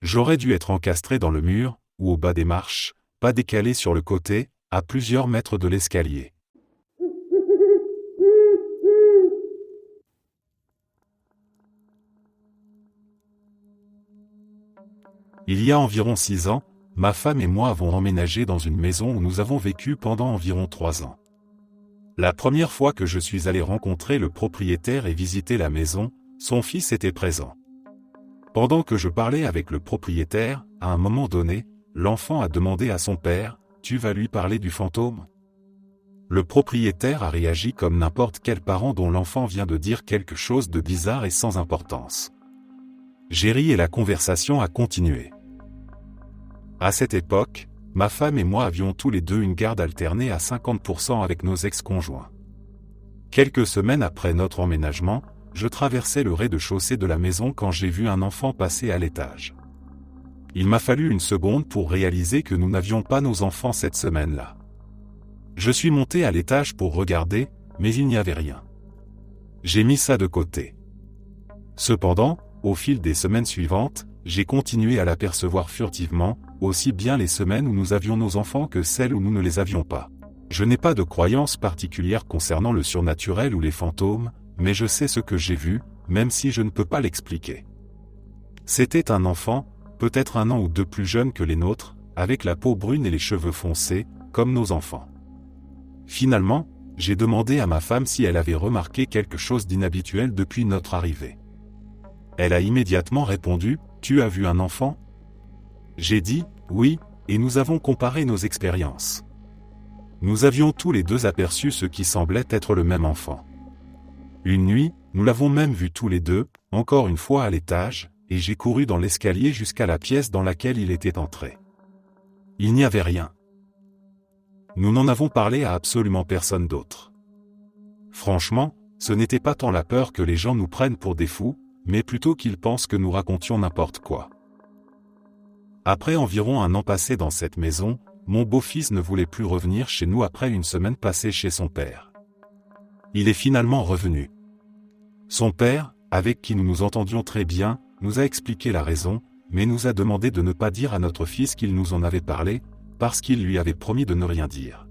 J'aurais dû être encastré dans le mur, ou au bas des marches, pas décalé sur le côté, à plusieurs mètres de l'escalier. Il y a environ 6 ans, ma femme et moi avons emménagé dans une maison où nous avons vécu pendant environ 3 ans. La première fois que je suis allé rencontrer le propriétaire et visiter la maison, son fils était présent. Pendant que je parlais avec le propriétaire, à un moment donné, l'enfant a demandé à son père, « Tu vas lui parler du fantôme ?» Le propriétaire a réagi comme n'importe quel parent dont l'enfant vient de dire quelque chose de bizarre et sans importance. J'ai ri et la conversation a continué. À cette époque, ma femme et moi avions tous les deux une garde alternée à 50% avec nos ex-conjoints. Quelques semaines après notre emménagement, je traversais le rez-de-chaussée de la maison quand j'ai vu un enfant passer à l'étage. Il m'a fallu une seconde pour réaliser que nous n'avions pas nos enfants cette semaine-là. Je suis monté à l'étage pour regarder, mais il n'y avait rien. J'ai mis ça de côté. Cependant, au fil des semaines suivantes, j'ai continué à l'apercevoir furtivement, aussi bien les semaines où nous avions nos enfants que celles où nous ne les avions pas. Je n'ai pas de croyance particulière concernant le surnaturel ou les fantômes, mais je sais ce que j'ai vu, même si je ne peux pas l'expliquer. C'était un enfant, peut-être 1 an ou 2 plus jeune que les nôtres, avec la peau brune et les cheveux foncés, comme nos enfants. Finalement, j'ai demandé à ma femme si elle avait remarqué quelque chose d'inhabituel depuis notre arrivée. Elle a immédiatement répondu, « Tu as vu un enfant ?» J'ai dit, « Oui », et nous avons comparé nos expériences. Nous avions tous les deux aperçu ce qui semblait être le même enfant. Une nuit, nous l'avons même vu tous les deux, encore une fois à l'étage, et j'ai couru dans l'escalier jusqu'à la pièce dans laquelle il était entré. Il n'y avait rien. Nous n'en avons parlé à absolument personne d'autre. Franchement, ce n'était pas tant la peur que les gens nous prennent pour des fous, mais plutôt qu'ils pensent que nous racontions n'importe quoi. Après environ 1 an passé dans cette maison, mon beau-fils ne voulait plus revenir chez nous après une semaine passée chez son père. Il est finalement revenu. Son père, avec qui nous nous entendions très bien, nous a expliqué la raison, mais nous a demandé de ne pas dire à notre fils qu'il nous en avait parlé, parce qu'il lui avait promis de ne rien dire.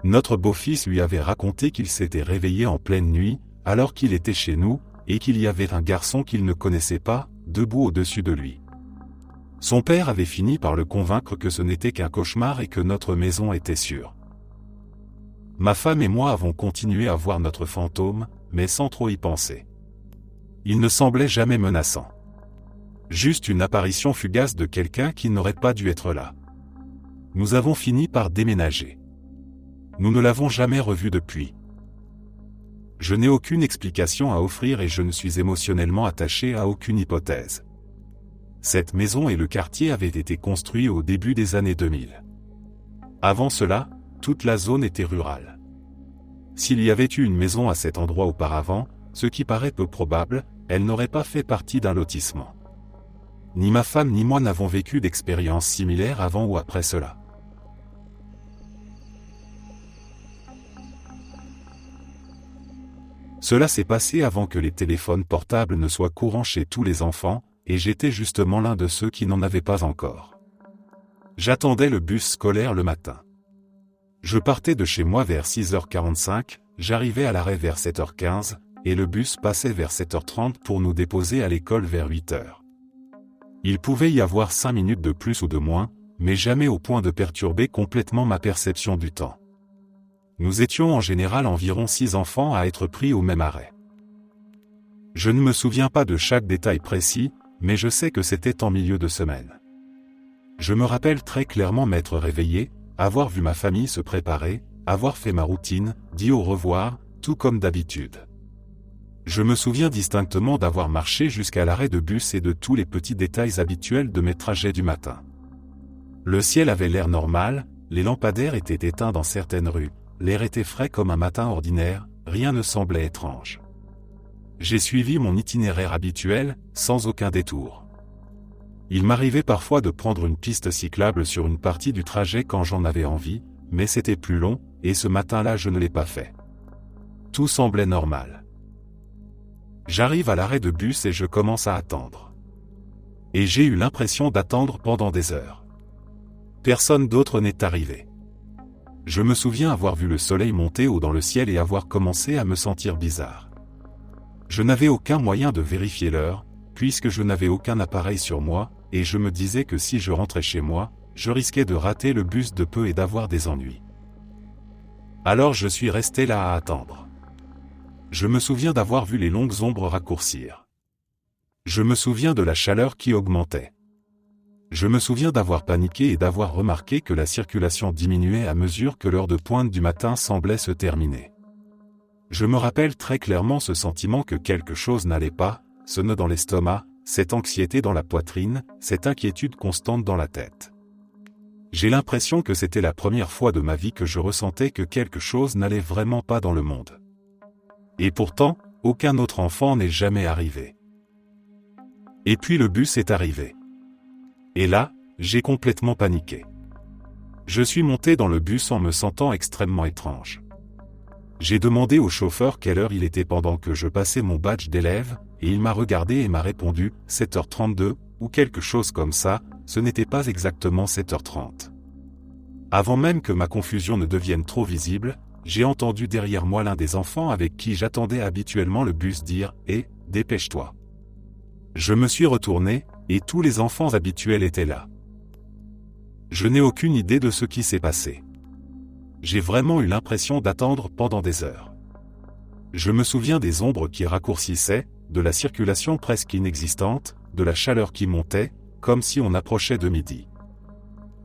Notre beau-fils lui avait raconté qu'il s'était réveillé en pleine nuit, alors qu'il était chez nous, et qu'il y avait un garçon qu'il ne connaissait pas, debout au-dessus de lui. Son père avait fini par le convaincre que ce n'était qu'un cauchemar et que notre maison était sûre. Ma femme et moi avons continué à voir notre fantôme, mais sans trop y penser. Il ne semblait jamais menaçant. Juste une apparition fugace de quelqu'un qui n'aurait pas dû être là. Nous avons fini par déménager. Nous ne l'avons jamais revu depuis. Je n'ai aucune explication à offrir et je ne suis émotionnellement attaché à aucune hypothèse. Cette maison et le quartier avaient été construits au début des années 2000. Avant cela, toute la zone était rurale. S'il y avait eu une maison à cet endroit auparavant, ce qui paraît peu probable, elle n'aurait pas fait partie d'un lotissement. Ni ma femme ni moi n'avons vécu d'expériences similaires avant ou après cela. Cela s'est passé avant que les téléphones portables ne soient courants chez tous les enfants, et j'étais justement l'un de ceux qui n'en avaient pas encore. J'attendais le bus scolaire le matin. Je partais de chez moi vers 6h45, j'arrivais à l'arrêt vers 7h15, et le bus passait vers 7h30 pour nous déposer à l'école vers 8h. Il pouvait y avoir 5 minutes de plus ou de moins, mais jamais au point de perturber complètement ma perception du temps. Nous étions en général environ 6 enfants à être pris au même arrêt. Je ne me souviens pas de chaque détail précis, mais je sais que c'était en milieu de semaine. Je me rappelle très clairement m'être réveillé, avoir vu ma famille se préparer, avoir fait ma routine, dit au revoir, tout comme d'habitude. Je me souviens distinctement d'avoir marché jusqu'à l'arrêt de bus et de tous les petits détails habituels de mes trajets du matin. Le ciel avait l'air normal, les lampadaires étaient éteints dans certaines rues, l'air était frais comme un matin ordinaire, rien ne semblait étrange. J'ai suivi mon itinéraire habituel, sans aucun détour. Il m'arrivait parfois de prendre une piste cyclable sur une partie du trajet quand j'en avais envie, mais c'était plus long, et ce matin-là je ne l'ai pas fait. Tout semblait normal. J'arrive à l'arrêt de bus et je commence à attendre. Et j'ai eu l'impression d'attendre pendant des heures. Personne d'autre n'est arrivé. Je me souviens avoir vu le soleil monter haut dans le ciel et avoir commencé à me sentir bizarre. Je n'avais aucun moyen de vérifier l'heure, puisque je n'avais aucun appareil sur moi, et je me disais que si je rentrais chez moi, je risquais de rater le bus de peu et d'avoir des ennuis. Alors je suis resté là à attendre. Je me souviens d'avoir vu les longues ombres raccourcir. Je me souviens de la chaleur qui augmentait. Je me souviens d'avoir paniqué et d'avoir remarqué que la circulation diminuait à mesure que l'heure de pointe du matin semblait se terminer. Je me rappelle très clairement ce sentiment que quelque chose n'allait pas, ce nœud dans l'estomac, cette anxiété dans la poitrine, cette inquiétude constante dans la tête. J'ai l'impression que c'était la première fois de ma vie que je ressentais que quelque chose n'allait vraiment pas dans le monde. Et pourtant, aucun autre enfant n'est jamais arrivé. Et puis le bus est arrivé. Et là, j'ai complètement paniqué. Je suis monté dans le bus en me sentant extrêmement étrange. J'ai demandé au chauffeur quelle heure il était pendant que je passais mon badge d'élève, et il m'a regardé et m'a répondu « 7h32 » ou quelque chose comme ça, ce n'était pas exactement 7h30. Avant même que ma confusion ne devienne trop visible, j'ai entendu derrière moi l'un des enfants avec qui j'attendais habituellement le bus dire « Eh, dépêche-toi ». Je me suis retourné, et tous les enfants habituels étaient là. Je n'ai aucune idée de ce qui s'est passé. J'ai vraiment eu l'impression d'attendre pendant des heures. Je me souviens des ombres qui raccourcissaient, de la circulation presque inexistante, de la chaleur qui montait, comme si on approchait de midi.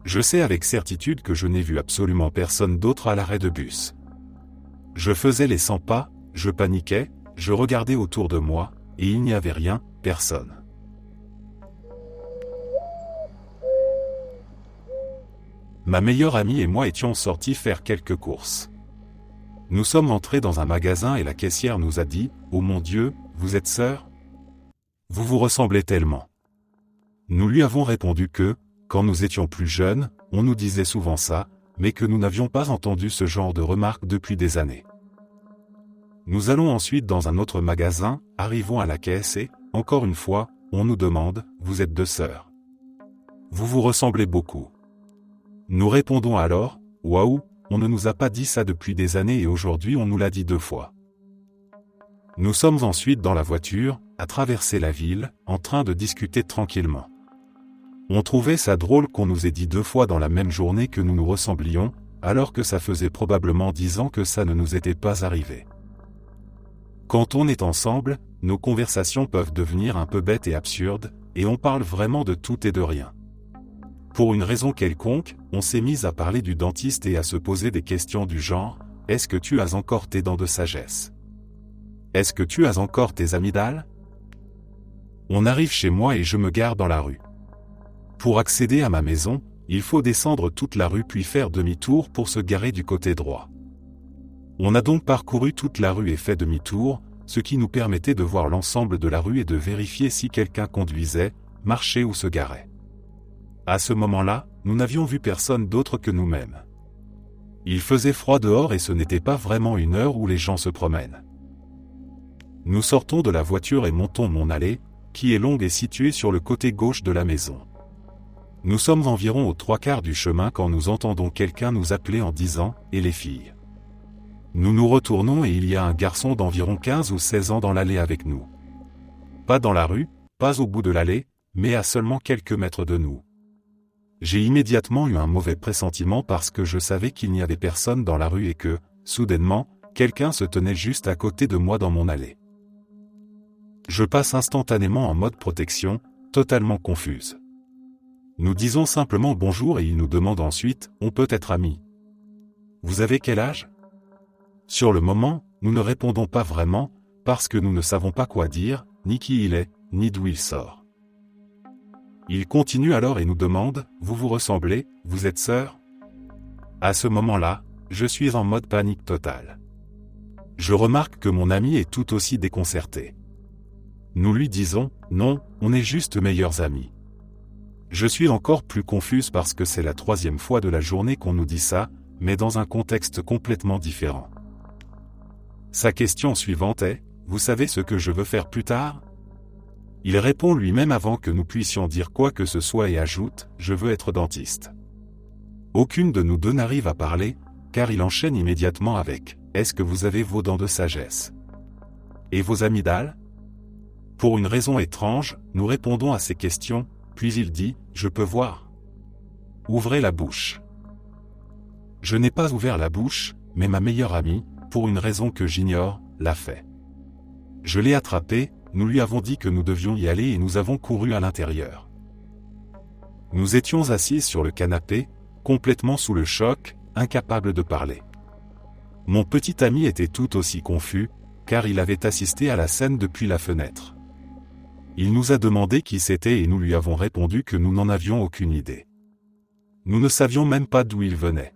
Je sais avec certitude que je n'ai vu absolument personne d'autre à l'arrêt de bus. Je faisais les 100 pas, je paniquais, je regardais autour de moi, et il n'y avait rien, personne. Ma meilleure amie et moi étions sortis faire quelques courses. Nous sommes entrés dans un magasin et la caissière nous a dit « Oh mon Dieu, vous êtes sœurs ? Vous vous ressemblez tellement. » Nous lui avons répondu que, quand nous étions plus jeunes, on nous disait souvent ça, mais que nous n'avions pas entendu ce genre de remarques depuis des années. Nous allons ensuite dans un autre magasin, arrivons à la caisse et, encore une fois, on nous demande « Vous êtes deux sœurs. Vous vous ressemblez beaucoup. » Nous répondons alors « Waouh, on ne nous a pas dit ça depuis des années et aujourd'hui on nous l'a dit 2 fois. » Nous sommes ensuite dans la voiture, à traverser la ville, en train de discuter tranquillement. On trouvait ça drôle qu'on nous ait dit 2 fois dans la même journée que nous nous ressemblions, alors que ça faisait probablement 10 ans que ça ne nous était pas arrivé. Quand on est ensemble, nos conversations peuvent devenir un peu bêtes et absurdes, et on parle vraiment de tout et de rien. Pour une raison quelconque, on s'est mis à parler du dentiste et à se poser des questions du genre « Est-ce que tu as encore tes dents de sagesse ? Est-ce que tu as encore tes amygdales ?» On arrive chez moi et je me gare dans la rue. Pour accéder à ma maison, il faut descendre toute la rue puis faire demi-tour pour se garer du côté droit. On a donc parcouru toute la rue et fait demi-tour, ce qui nous permettait de voir l'ensemble de la rue et de vérifier si quelqu'un conduisait, marchait ou se garait. À ce moment-là, nous n'avions vu personne d'autre que nous-mêmes. Il faisait froid dehors et ce n'était pas vraiment une heure où les gens se promènent. Nous sortons de la voiture et montons mon allée, qui est longue et située sur le côté gauche de la maison. Nous sommes environ aux 3/4 du chemin quand nous entendons quelqu'un nous appeler en disant « Et les filles ?» Nous nous retournons et il y a un garçon d'environ 15 ou 16 ans dans l'allée avec nous. Pas dans la rue, pas au bout de l'allée, mais à seulement quelques mètres de nous. J'ai immédiatement eu un mauvais pressentiment parce que je savais qu'il n'y avait personne dans la rue et que, soudainement, quelqu'un se tenait juste à côté de moi dans mon allée. Je passe instantanément en mode protection, totalement confuse. Nous disons simplement bonjour et il nous demande ensuite « On peut être amis ? Vous avez quel âge ?» Sur le moment, nous ne répondons pas vraiment, parce que nous ne savons pas quoi dire, ni qui il est, ni d'où il sort. Il continue alors et nous demande « Vous vous ressemblez, vous êtes sœurs ?» À ce moment-là, je suis en mode panique totale. Je remarque que mon ami est tout aussi déconcerté. Nous lui disons « Non, on est juste meilleurs amis. » Je suis encore plus confuse parce que c'est la 3e fois de la journée qu'on nous dit ça, mais dans un contexte complètement différent. Sa question suivante est « Vous savez ce que je veux faire plus tard ? Il répond lui-même avant que nous puissions dire quoi que ce soit et ajoute « Je veux être dentiste ». Aucune de nous deux n'arrive à parler, car il enchaîne immédiatement avec « Est-ce que vous avez vos dents de sagesse ? Et vos amygdales ?» Pour une raison étrange, nous répondons à ces questions, puis il dit « Je peux voir. Ouvrez la bouche. » Je n'ai pas ouvert la bouche, mais ma meilleure amie, pour une raison que j'ignore, l'a fait. Je l'ai attrapé, nous lui avons dit que nous devions y aller et nous avons couru à l'intérieur. Nous étions assises sur le canapé, complètement sous le choc, incapables de parler. Mon petit ami était tout aussi confus, car il avait assisté à la scène depuis la fenêtre. Il nous a demandé qui c'était et nous lui avons répondu que nous n'en avions aucune idée. Nous ne savions même pas d'où il venait.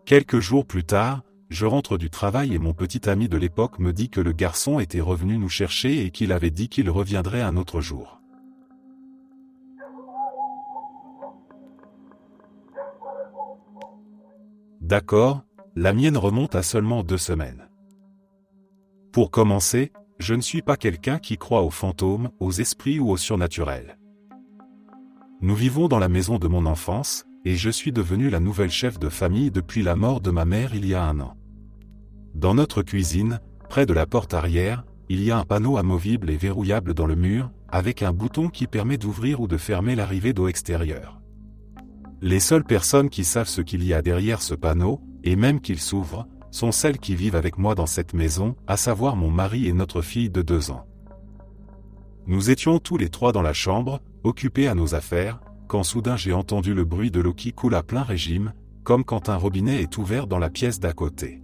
Quelques jours plus tard, je rentre du travail et mon petit ami de l'époque me dit que le garçon était revenu nous chercher et qu'il avait dit qu'il reviendrait un autre jour. D'accord, la mienne remonte à seulement 2 semaines. Pour commencer, je ne suis pas quelqu'un qui croit aux fantômes, aux esprits ou au surnaturel. Nous vivons dans la maison de mon enfance, et je suis devenu la nouvelle chef de famille depuis la mort de ma mère il y a 1 an. Dans notre cuisine, près de la porte arrière, il y a un panneau amovible et verrouillable dans le mur, avec un bouton qui permet d'ouvrir ou de fermer l'arrivée d'eau extérieure. Les seules personnes qui savent ce qu'il y a derrière ce panneau, et même qu'il s'ouvre, sont celles qui vivent avec moi dans cette maison, à savoir mon mari et notre fille de 2 ans. Nous étions tous les 3 dans la chambre, occupés à nos affaires, quand soudain j'ai entendu le bruit de l'eau qui coule à plein régime, comme quand un robinet est ouvert dans la pièce d'à côté.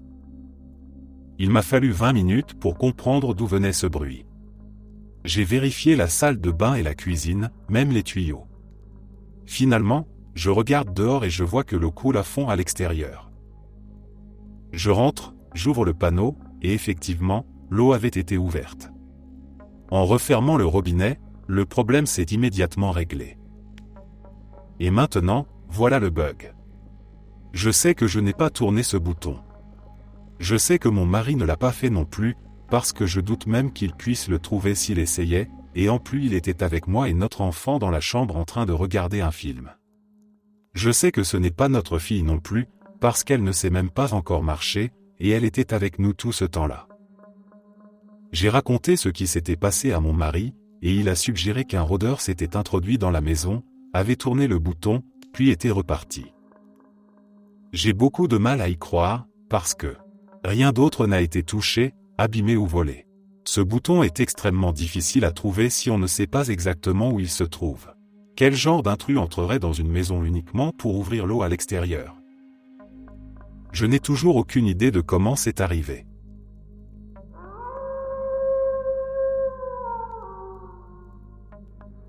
Il m'a fallu 20 minutes pour comprendre d'où venait ce bruit. J'ai vérifié la salle de bain et la cuisine, même les tuyaux. Finalement, je regarde dehors et je vois que l'eau coule à fond à l'extérieur. Je rentre, j'ouvre le panneau, et effectivement, l'eau avait été ouverte. En refermant le robinet, le problème s'est immédiatement réglé. Et maintenant, voilà le bug. Je sais que je n'ai pas tourné ce bouton. Je sais que mon mari ne l'a pas fait non plus, parce que je doute même qu'il puisse le trouver s'il essayait, et en plus il était avec moi et notre enfant dans la chambre en train de regarder un film. Je sais que ce n'est pas notre fille non plus, parce qu'elle ne sait même pas encore marcher, et elle était avec nous tout ce temps-là. J'ai raconté ce qui s'était passé à mon mari, et il a suggéré qu'un rôdeur s'était introduit dans la maison, avait tourné le bouton, puis était reparti. J'ai beaucoup de mal à y croire, parce que rien d'autre n'a été touché, abîmé ou volé. Ce bouton est extrêmement difficile à trouver si on ne sait pas exactement où il se trouve. Quel genre d'intrus entrerait dans une maison uniquement pour ouvrir l'eau à l'extérieur? Je n'ai toujours aucune idée de comment c'est arrivé.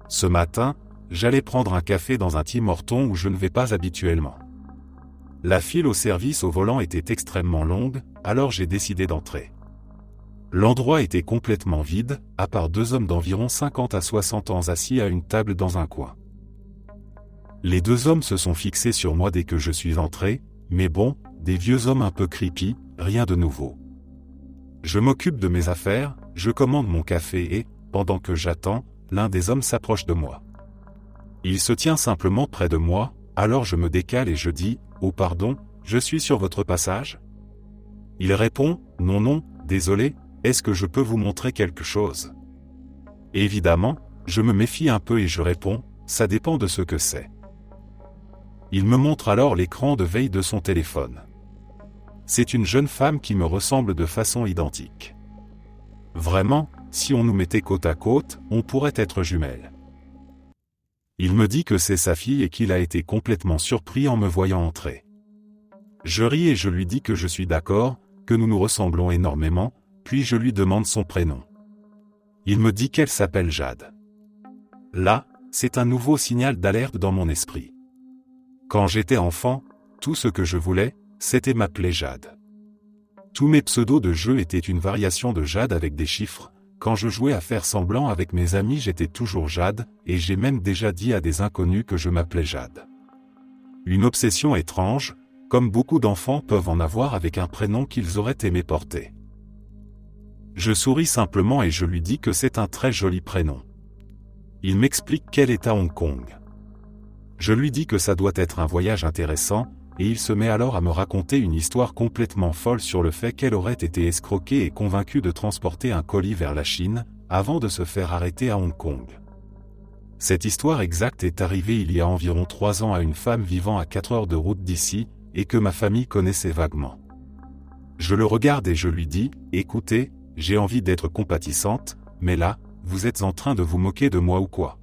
Ce matin, j'allais prendre un café dans un Tim Hortons où je ne vais pas habituellement. La file au service au volant était extrêmement longue, alors j'ai décidé d'entrer. L'endroit était complètement vide, à part 2 hommes d'environ 50 à 60 ans assis à une table dans un coin. Les 2 hommes se sont fixés sur moi dès que je suis entré, mais bon, des vieux hommes un peu creepy, rien de nouveau. Je m'occupe de mes affaires, je commande mon café et, pendant que j'attends, l'un des hommes s'approche de moi. Il se tient simplement près de moi, alors je me décale et je dis « Oh pardon, je suis sur votre passage ?» Il répond « Non non, désolé, est-ce que je peux vous montrer quelque chose ?» Évidemment, je me méfie un peu et je réponds « Ça dépend de ce que c'est. » Il me montre alors l'écran de veille de son téléphone. C'est une jeune femme qui me ressemble de façon identique. Vraiment, si on nous mettait côte à côte, on pourrait être jumelles. Il me dit que c'est sa fille et qu'il a été complètement surpris en me voyant entrer. Je ris et je lui dis que je suis d'accord, que nous nous ressemblons énormément, puis je lui demande son prénom. Il me dit qu'elle s'appelle Jade. Là, c'est un nouveau signal d'alerte dans mon esprit. Quand j'étais enfant, tout ce que je voulais, c'était m'appeler Jade. Tous mes pseudos de jeu étaient une variation de Jade avec des chiffres. Quand je jouais à faire semblant avec mes amis, j'étais toujours Jade, et j'ai même déjà dit à des inconnus que je m'appelais Jade. Une obsession étrange, comme beaucoup d'enfants peuvent en avoir avec un prénom qu'ils auraient aimé porter. Je souris simplement et je lui dis que c'est un très joli prénom. Il m'explique qu'elle est à Hong Kong. Je lui dis que ça doit être un voyage intéressant, et il se met alors à me raconter une histoire complètement folle sur le fait qu'elle aurait été escroquée et convaincue de transporter un colis vers la Chine, avant de se faire arrêter à Hong Kong. Cette histoire exacte est arrivée il y a environ 3 ans à une femme vivant à 4 heures de route d'ici, et que ma famille connaissait vaguement. Je le regarde et je lui dis, « Écoutez, j'ai envie d'être compatissante, mais là, vous êtes en train de vous moquer de moi ou quoi ?»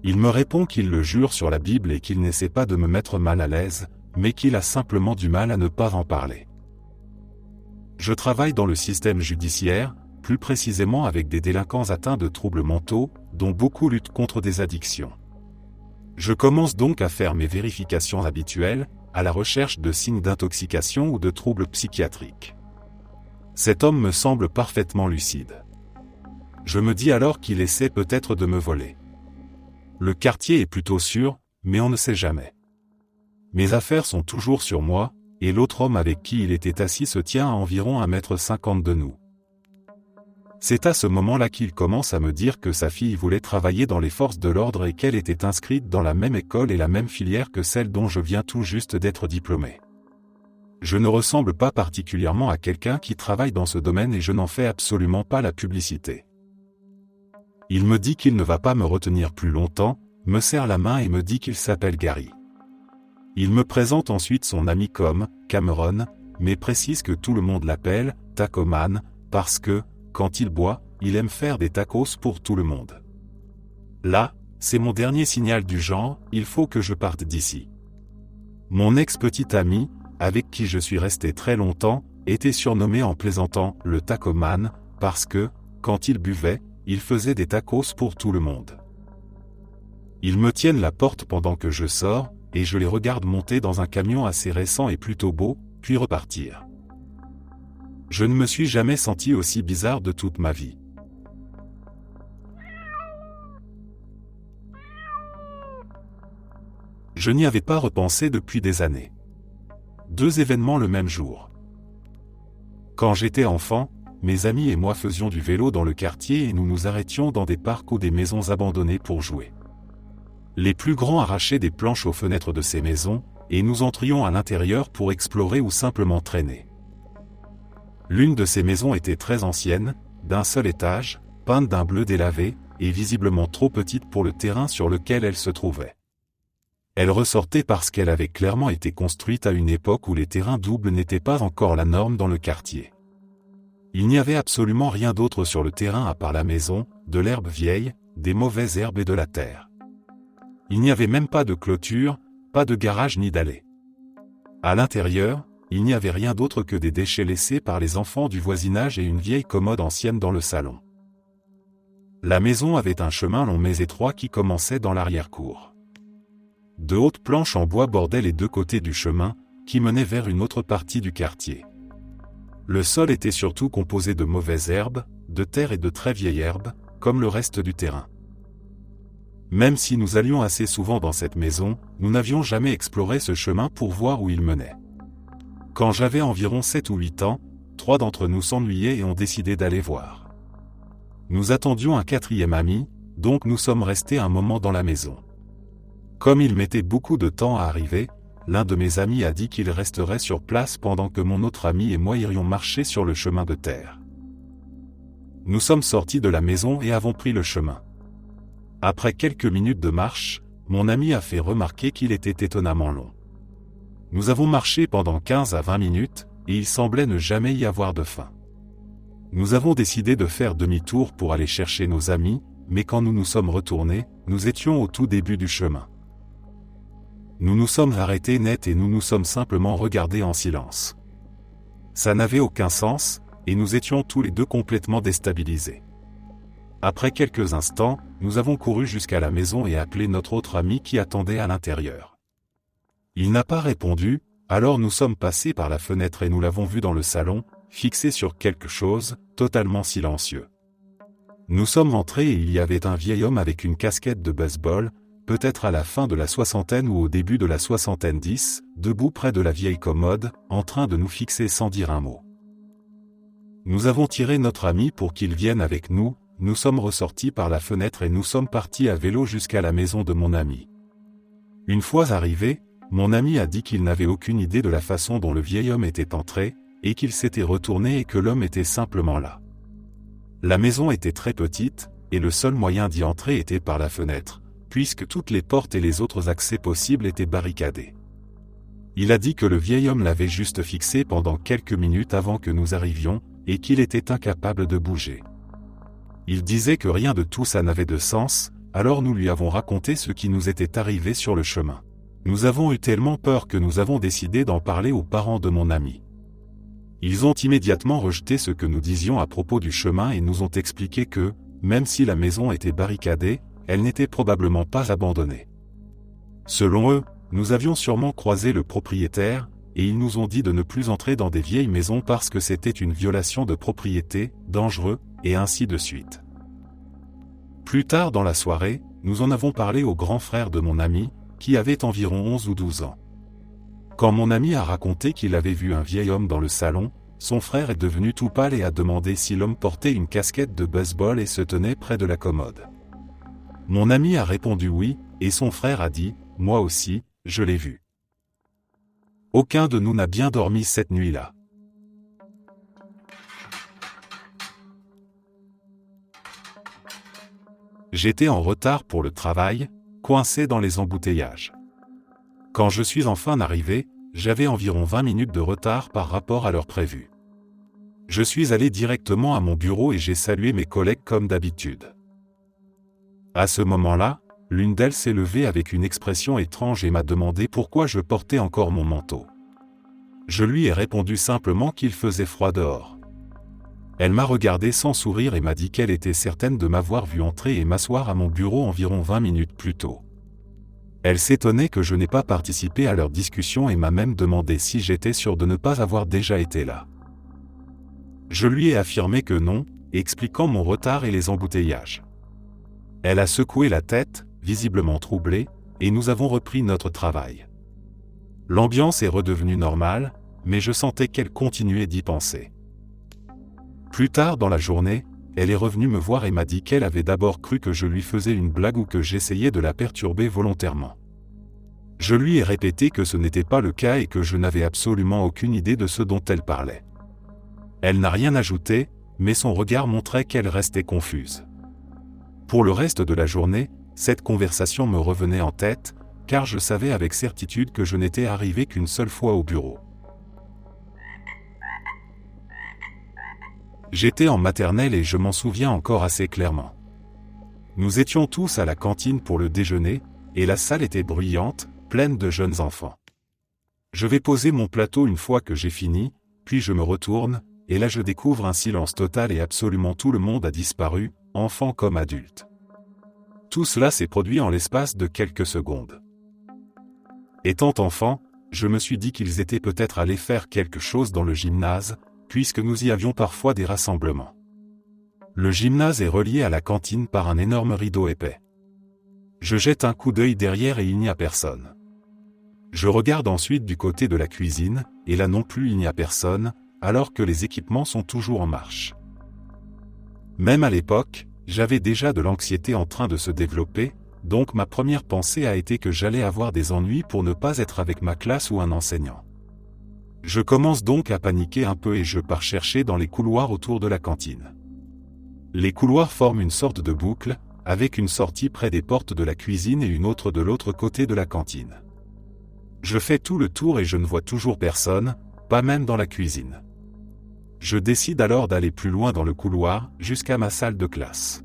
Il me répond qu'il le jure sur la Bible et qu'il n'essaie pas de me mettre mal à l'aise, mais qu'il a simplement du mal à ne pas en parler. Je travaille dans le système judiciaire, plus précisément avec des délinquants atteints de troubles mentaux, dont beaucoup luttent contre des addictions. Je commence donc à faire mes vérifications habituelles, à la recherche de signes d'intoxication ou de troubles psychiatriques. Cet homme me semble parfaitement lucide. Je me dis alors qu'il essaie peut-être de me voler. Le quartier est plutôt sûr, mais on ne sait jamais. Mes affaires sont toujours sur moi, et l'autre homme avec qui il était assis se tient à environ 1,50 m de nous. C'est à ce moment-là qu'il commence à me dire que sa fille voulait travailler dans les forces de l'ordre et qu'elle était inscrite dans la même école et la même filière que celle dont je viens tout juste d'être diplômé. Je ne ressemble pas particulièrement à quelqu'un qui travaille dans ce domaine et je n'en fais absolument pas la publicité. Il me dit qu'il ne va pas me retenir plus longtemps, me serre la main et me dit qu'il s'appelle Gary. Il me présente ensuite son ami comme Cameron, mais précise que tout le monde l'appelle Tacoman, parce que, quand il boit, il aime faire des tacos pour tout le monde. Là, c'est mon dernier signal du genre, il faut que je parte d'ici. Mon ex-petit ami, avec qui je suis resté très longtemps, était surnommé en plaisantant le Tacoman, parce que, quand il buvait, il faisait des tacos pour tout le monde. Ils me tiennent la porte pendant que je sors, et je les regarde monter dans un camion assez récent et plutôt beau, puis repartir. Je ne me suis jamais senti aussi bizarre de toute ma vie. Je n'y avais pas repensé depuis des années. 2 événements le même jour. Quand j'étais enfant, mes amis et moi faisions du vélo dans le quartier et nous nous arrêtions dans des parcs ou des maisons abandonnées pour jouer. Les plus grands arrachaient des planches aux fenêtres de ces maisons, et nous entrions à l'intérieur pour explorer ou simplement traîner. L'une de ces maisons était très ancienne, d'un seul étage, peinte d'un bleu délavé, et visiblement trop petite pour le terrain sur lequel elle se trouvait. Elle ressortait parce qu'elle avait clairement été construite à une époque où les terrains doubles n'étaient pas encore la norme dans le quartier. Il n'y avait absolument rien d'autre sur le terrain à part la maison, de l'herbe vieille, des mauvaises herbes et de la terre. Il n'y avait même pas de clôture, pas de garage ni d'allée. À l'intérieur, il n'y avait rien d'autre que des déchets laissés par les enfants du voisinage et une vieille commode ancienne dans le salon. La maison avait un chemin long mais étroit qui commençait dans l'arrière-cour. De hautes planches en bois bordaient les 2 côtés du chemin, qui menait vers une autre partie du quartier. Le sol était surtout composé de mauvaises herbes, de terre et de très vieilles herbes, comme le reste du terrain. Même si nous allions assez souvent dans cette maison, nous n'avions jamais exploré ce chemin pour voir où il menait. Quand j'avais environ 7 ou 8 ans, 3 d'entre nous s'ennuyaient et ont décidé d'aller voir. Nous attendions un 4e ami, donc nous sommes restés un moment dans la maison. Comme il mettait beaucoup de temps à arriver, l'un de mes amis a dit qu'il resterait sur place pendant que mon autre ami et moi irions marcher sur le chemin de terre. Nous sommes sortis de la maison et avons pris le chemin. Après quelques minutes de marche, mon ami a fait remarquer qu'il était étonnamment long. Nous avons marché pendant 15 à 20 minutes, et il semblait ne jamais y avoir de fin. Nous avons décidé de faire demi-tour pour aller chercher nos amis, mais quand nous nous sommes retournés, nous étions au tout début du chemin. Nous nous sommes arrêtés net et nous nous sommes simplement regardés en silence. Ça n'avait aucun sens, et nous étions tous les deux complètement déstabilisés. Après quelques instants, nous avons couru jusqu'à la maison et appelé notre autre ami qui attendait à l'intérieur. Il n'a pas répondu, alors nous sommes passés par la fenêtre et nous l'avons vu dans le salon, fixé sur quelque chose, totalement silencieux. Nous sommes entrés et il y avait un vieil homme avec une casquette de baseball, peut-être à la fin de la soixantaine ou au début de la soixantaine 10, debout près de la vieille commode, en train de nous fixer sans dire un mot. Nous avons tiré notre ami pour qu'il vienne avec nous, nous sommes ressortis par la fenêtre et nous sommes partis à vélo jusqu'à la maison de mon ami. Une fois arrivé, mon ami a dit qu'il n'avait aucune idée de la façon dont le vieil homme était entré, et qu'il s'était retourné et que l'homme était simplement là. La maison était très petite, et le seul moyen d'y entrer était par la fenêtre, puisque toutes les portes et les autres accès possibles étaient barricadés. Il a dit que le vieil homme l'avait juste fixé pendant quelques minutes avant que nous arrivions, et qu'il était incapable de bouger. Il disait que rien de tout ça n'avait de sens, alors nous lui avons raconté ce qui nous était arrivé sur le chemin. Nous avons eu tellement peur que nous avons décidé d'en parler aux parents de mon ami. Ils ont immédiatement rejeté ce que nous disions à propos du chemin et nous ont expliqué que, même si la maison était barricadée, elle n'était probablement pas abandonnée. Selon eux, nous avions sûrement croisé le propriétaire, et ils nous ont dit de ne plus entrer dans des vieilles maisons parce que c'était une violation de propriété, dangereux, et ainsi de suite. Plus tard dans la soirée, nous en avons parlé au grand frère de mon ami, qui avait environ 11 ou 12 ans. Quand mon ami a raconté qu'il avait vu un vieil homme dans le salon, son frère est devenu tout pâle et a demandé si l'homme portait une casquette de baseball et se tenait près de la commode. Mon ami a répondu oui, et son frère a dit, « Moi aussi, je l'ai vu. » Aucun de nous n'a bien dormi cette nuit-là. J'étais en retard pour le travail, coincé dans les embouteillages. Quand je suis enfin arrivé, j'avais environ 20 minutes de retard par rapport à l'heure prévue. Je suis allé directement à mon bureau et j'ai salué mes collègues comme d'habitude. À ce moment-là, l'une d'elles s'est levée avec une expression étrange et m'a demandé pourquoi je portais encore mon manteau. Je lui ai répondu simplement qu'il faisait froid dehors. Elle m'a regardé sans sourire et m'a dit qu'elle était certaine de m'avoir vu entrer et m'asseoir à mon bureau environ 20 minutes plus tôt. Elle s'étonnait que je n'ai pas participé à leur discussion et m'a même demandé si j'étais sûr de ne pas avoir déjà été là. Je lui ai affirmé que non, expliquant mon retard et les embouteillages. Elle a secoué la tête, visiblement troublée, et nous avons repris notre travail. L'ambiance est redevenue normale, mais je sentais qu'elle continuait d'y penser. Plus tard dans la journée, elle est revenue me voir et m'a dit qu'elle avait d'abord cru que je lui faisais une blague ou que j'essayais de la perturber volontairement. Je lui ai répété que ce n'était pas le cas et que je n'avais absolument aucune idée de ce dont elle parlait. Elle n'a rien ajouté, mais son regard montrait qu'elle restait confuse. Pour le reste de la journée, cette conversation me revenait en tête, car je savais avec certitude que je n'étais arrivé qu'une seule fois au bureau. J'étais en maternelle et je m'en souviens encore assez clairement. Nous étions tous à la cantine pour le déjeuner, et la salle était bruyante, pleine de jeunes enfants. Je vais poser mon plateau une fois que j'ai fini, puis je me retourne, et là je découvre un silence total et absolument tout le monde a disparu, enfants comme adultes. Tout cela s'est produit en l'espace de quelques secondes. Étant enfant, je me suis dit qu'ils étaient peut-être allés faire quelque chose dans le gymnase, puisque nous y avions parfois des rassemblements. Le gymnase est relié à la cantine par un énorme rideau épais. Je jette un coup d'œil derrière et il n'y a personne. Je regarde ensuite du côté de la cuisine, et là non plus il n'y a personne, alors que les équipements sont toujours en marche. Même à l'époque, j'avais déjà de l'anxiété en train de se développer, donc ma première pensée a été que j'allais avoir des ennuis pour ne pas être avec ma classe ou un enseignant. Je commence donc à paniquer un peu et je pars chercher dans les couloirs autour de la cantine. Les couloirs forment une sorte de boucle, avec une sortie près des portes de la cuisine et une autre de l'autre côté de la cantine. Je fais tout le tour et je ne vois toujours personne, pas même dans la cuisine. Je décide alors d'aller plus loin dans le couloir, jusqu'à ma salle de classe.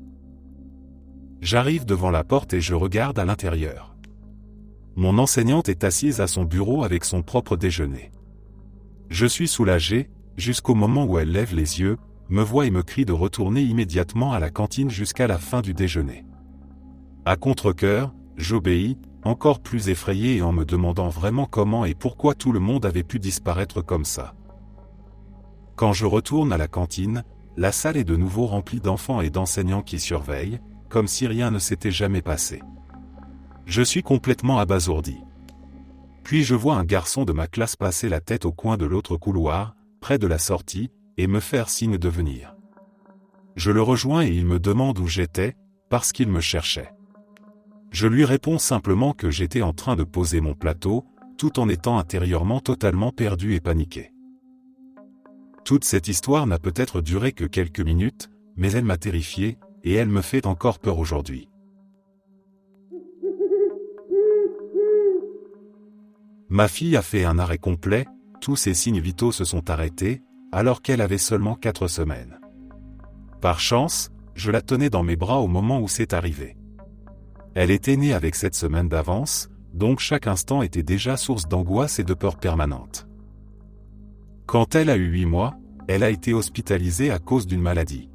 J'arrive devant la porte et je regarde à l'intérieur. Mon enseignante est assise à son bureau avec son propre déjeuner. Je suis soulagé, jusqu'au moment où elle lève les yeux, me voit et me crie de retourner immédiatement à la cantine jusqu'à la fin du déjeuner. À contre-cœur, j'obéis, encore plus effrayé et en me demandant vraiment comment et pourquoi tout le monde avait pu disparaître comme ça. Quand je retourne à la cantine, la salle est de nouveau remplie d'enfants et d'enseignants qui surveillent, comme si rien ne s'était jamais passé. Je suis complètement abasourdi. Puis je vois un garçon de ma classe passer la tête au coin de l'autre couloir, près de la sortie, et me faire signe de venir. Je le rejoins et il me demande où j'étais, parce qu'il me cherchait. Je lui réponds simplement que j'étais en train de poser mon plateau, tout en étant intérieurement totalement perdu et paniqué. Toute cette histoire n'a peut-être duré que quelques minutes, mais elle m'a terrifié, et elle me fait encore peur aujourd'hui. Ma fille a fait un arrêt complet, tous ses signes vitaux se sont arrêtés, alors qu'elle avait seulement 4 semaines. Par chance, je la tenais dans mes bras au moment où c'est arrivé. Elle était née avec 7 semaines d'avance, donc chaque instant était déjà source d'angoisse et de peur permanente. Quand elle a eu 8 mois, elle a été hospitalisée à cause d'une maladie.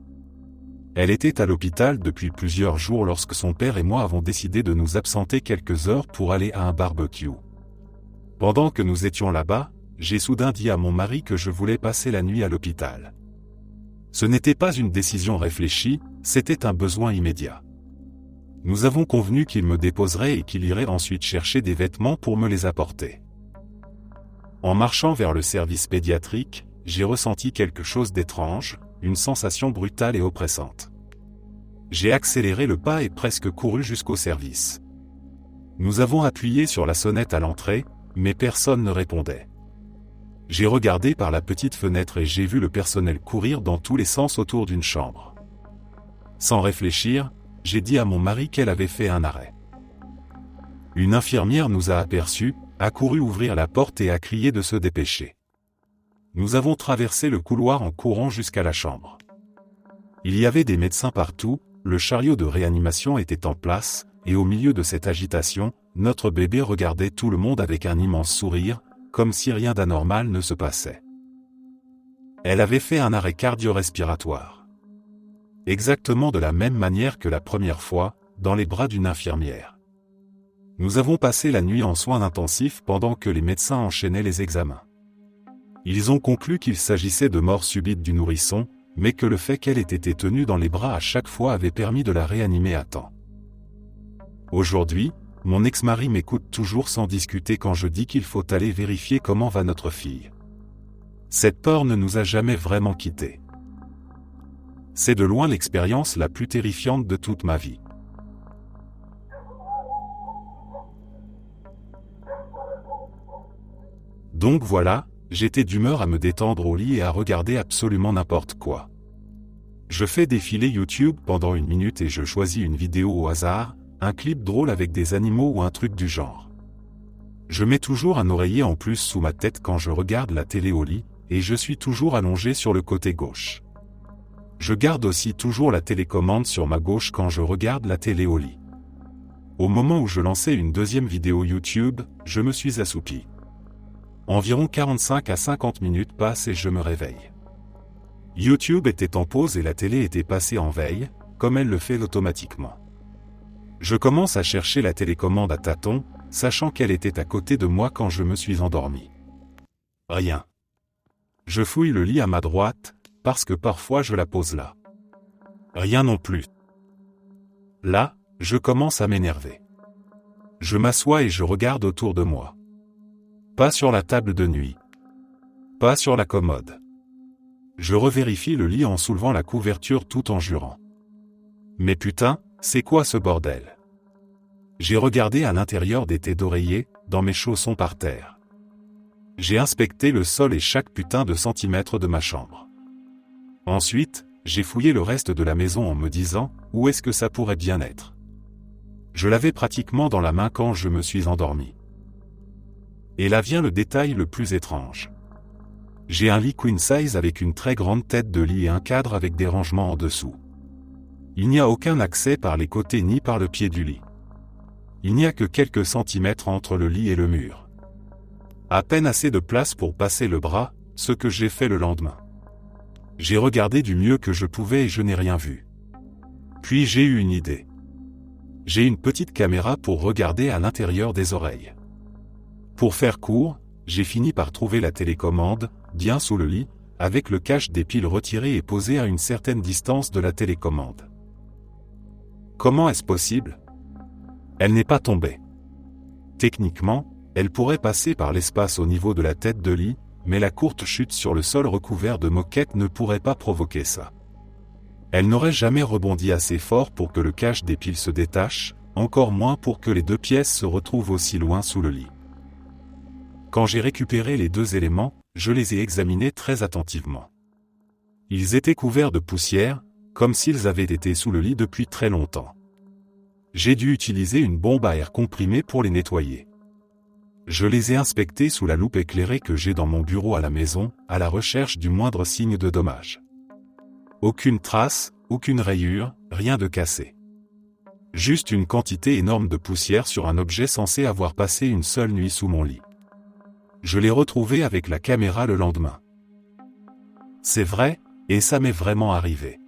Elle était à l'hôpital depuis plusieurs jours lorsque son père et moi avons décidé de nous absenter quelques heures pour aller à un barbecue. Pendant que nous étions là-bas, j'ai soudain dit à mon mari que je voulais passer la nuit à l'hôpital. Ce n'était pas une décision réfléchie, c'était un besoin immédiat. Nous avons convenu qu'il me déposerait et qu'il irait ensuite chercher des vêtements pour me les apporter. En marchant vers le service pédiatrique, j'ai ressenti quelque chose d'étrange, une sensation brutale et oppressante. J'ai accéléré le pas et presque couru jusqu'au service. Nous avons appuyé sur la sonnette à l'entrée, mais personne ne répondait. J'ai regardé par la petite fenêtre et j'ai vu le personnel courir dans tous les sens autour d'une chambre. Sans réfléchir, j'ai dit à mon mari qu'elle avait fait un arrêt. Une infirmière nous a aperçus, a couru ouvrir la porte et a crié de se dépêcher. Nous avons traversé le couloir en courant jusqu'à la chambre. Il y avait des médecins partout, le chariot de réanimation était en place, et au milieu de cette agitation, notre bébé regardait tout le monde avec un immense sourire, comme si rien d'anormal ne se passait. Elle avait fait un arrêt cardio-respiratoire. Exactement de la même manière que la première fois, dans les bras d'une infirmière. Nous avons passé la nuit en soins intensifs pendant que les médecins enchaînaient les examens. Ils ont conclu qu'il s'agissait de mort subite du nourrisson, mais que le fait qu'elle ait été tenue dans les bras à chaque fois avait permis de la réanimer à temps. Aujourd'hui, mon ex-mari m'écoute toujours sans discuter quand je dis qu'il faut aller vérifier comment va notre fille. Cette peur ne nous a jamais vraiment quittés. C'est de loin l'expérience la plus terrifiante de toute ma vie. Donc voilà, j'étais d'humeur à me détendre au lit et à regarder absolument n'importe quoi. Je fais défiler YouTube pendant 1 minute et je choisis une vidéo au hasard, un clip drôle avec des animaux ou un truc du genre. Je mets toujours un oreiller en plus sous ma tête quand je regarde la télé au lit, et je suis toujours allongé sur le côté gauche. Je garde aussi toujours la télécommande sur ma gauche quand je regarde la télé au lit. Au moment où je lançais une deuxième vidéo YouTube, je me suis assoupi. Environ 45 à 50 minutes passent et je me réveille. YouTube était en pause et la télé était passée en veille, comme elle le fait automatiquement. Je commence à chercher la télécommande à tâtons, sachant qu'elle était à côté de moi quand je me suis endormi. Rien. Je fouille le lit à ma droite, parce que parfois je la pose là. Rien non plus. Là, je commence à m'énerver. Je m'assois et je regarde autour de moi. Pas sur la table de nuit. Pas sur la commode. Je revérifie le lit en soulevant la couverture tout en jurant. Mais putain, c'est quoi ce bordel? J'ai regardé à l'intérieur des têtes d'oreiller, dans mes chaussons par terre. J'ai inspecté le sol et chaque putain de centimètre de ma chambre. Ensuite, j'ai fouillé le reste de la maison en me disant, où est-ce que ça pourrait bien être? Je l'avais pratiquement dans la main quand je me suis endormi. Et là vient le détail le plus étrange. J'ai un lit queen size avec une très grande tête de lit et un cadre avec des rangements en dessous. Il n'y a aucun accès par les côtés ni par le pied du lit. Il n'y a que quelques centimètres entre le lit et le mur. À peine assez de place pour passer le bras, ce que j'ai fait le lendemain. J'ai regardé du mieux que je pouvais et je n'ai rien vu. Puis j'ai eu une idée. J'ai une petite caméra pour regarder à l'intérieur des oreilles. Pour faire court, j'ai fini par trouver la télécommande, bien sous le lit, avec le cache des piles retiré et posé à une certaine distance de la télécommande. Comment est-ce possible? Elle n'est pas tombée. Techniquement, elle pourrait passer par l'espace au niveau de la tête de lit, mais la courte chute sur le sol recouvert de moquette ne pourrait pas provoquer ça. Elle n'aurait jamais rebondi assez fort pour que le cache des piles se détache, encore moins pour que les deux pièces se retrouvent aussi loin sous le lit. Quand j'ai récupéré les deux éléments, je les ai examinés très attentivement. Ils étaient couverts de poussière, comme s'ils avaient été sous le lit depuis très longtemps. J'ai dû utiliser une bombe à air comprimé pour les nettoyer. Je les ai inspectés sous la loupe éclairée que j'ai dans mon bureau à la maison, à la recherche du moindre signe de dommage. Aucune trace, aucune rayure, rien de cassé. Juste une quantité énorme de poussière sur un objet censé avoir passé une seule nuit sous mon lit. Je l'ai retrouvé avec la caméra le lendemain. C'est vrai, et ça m'est vraiment arrivé.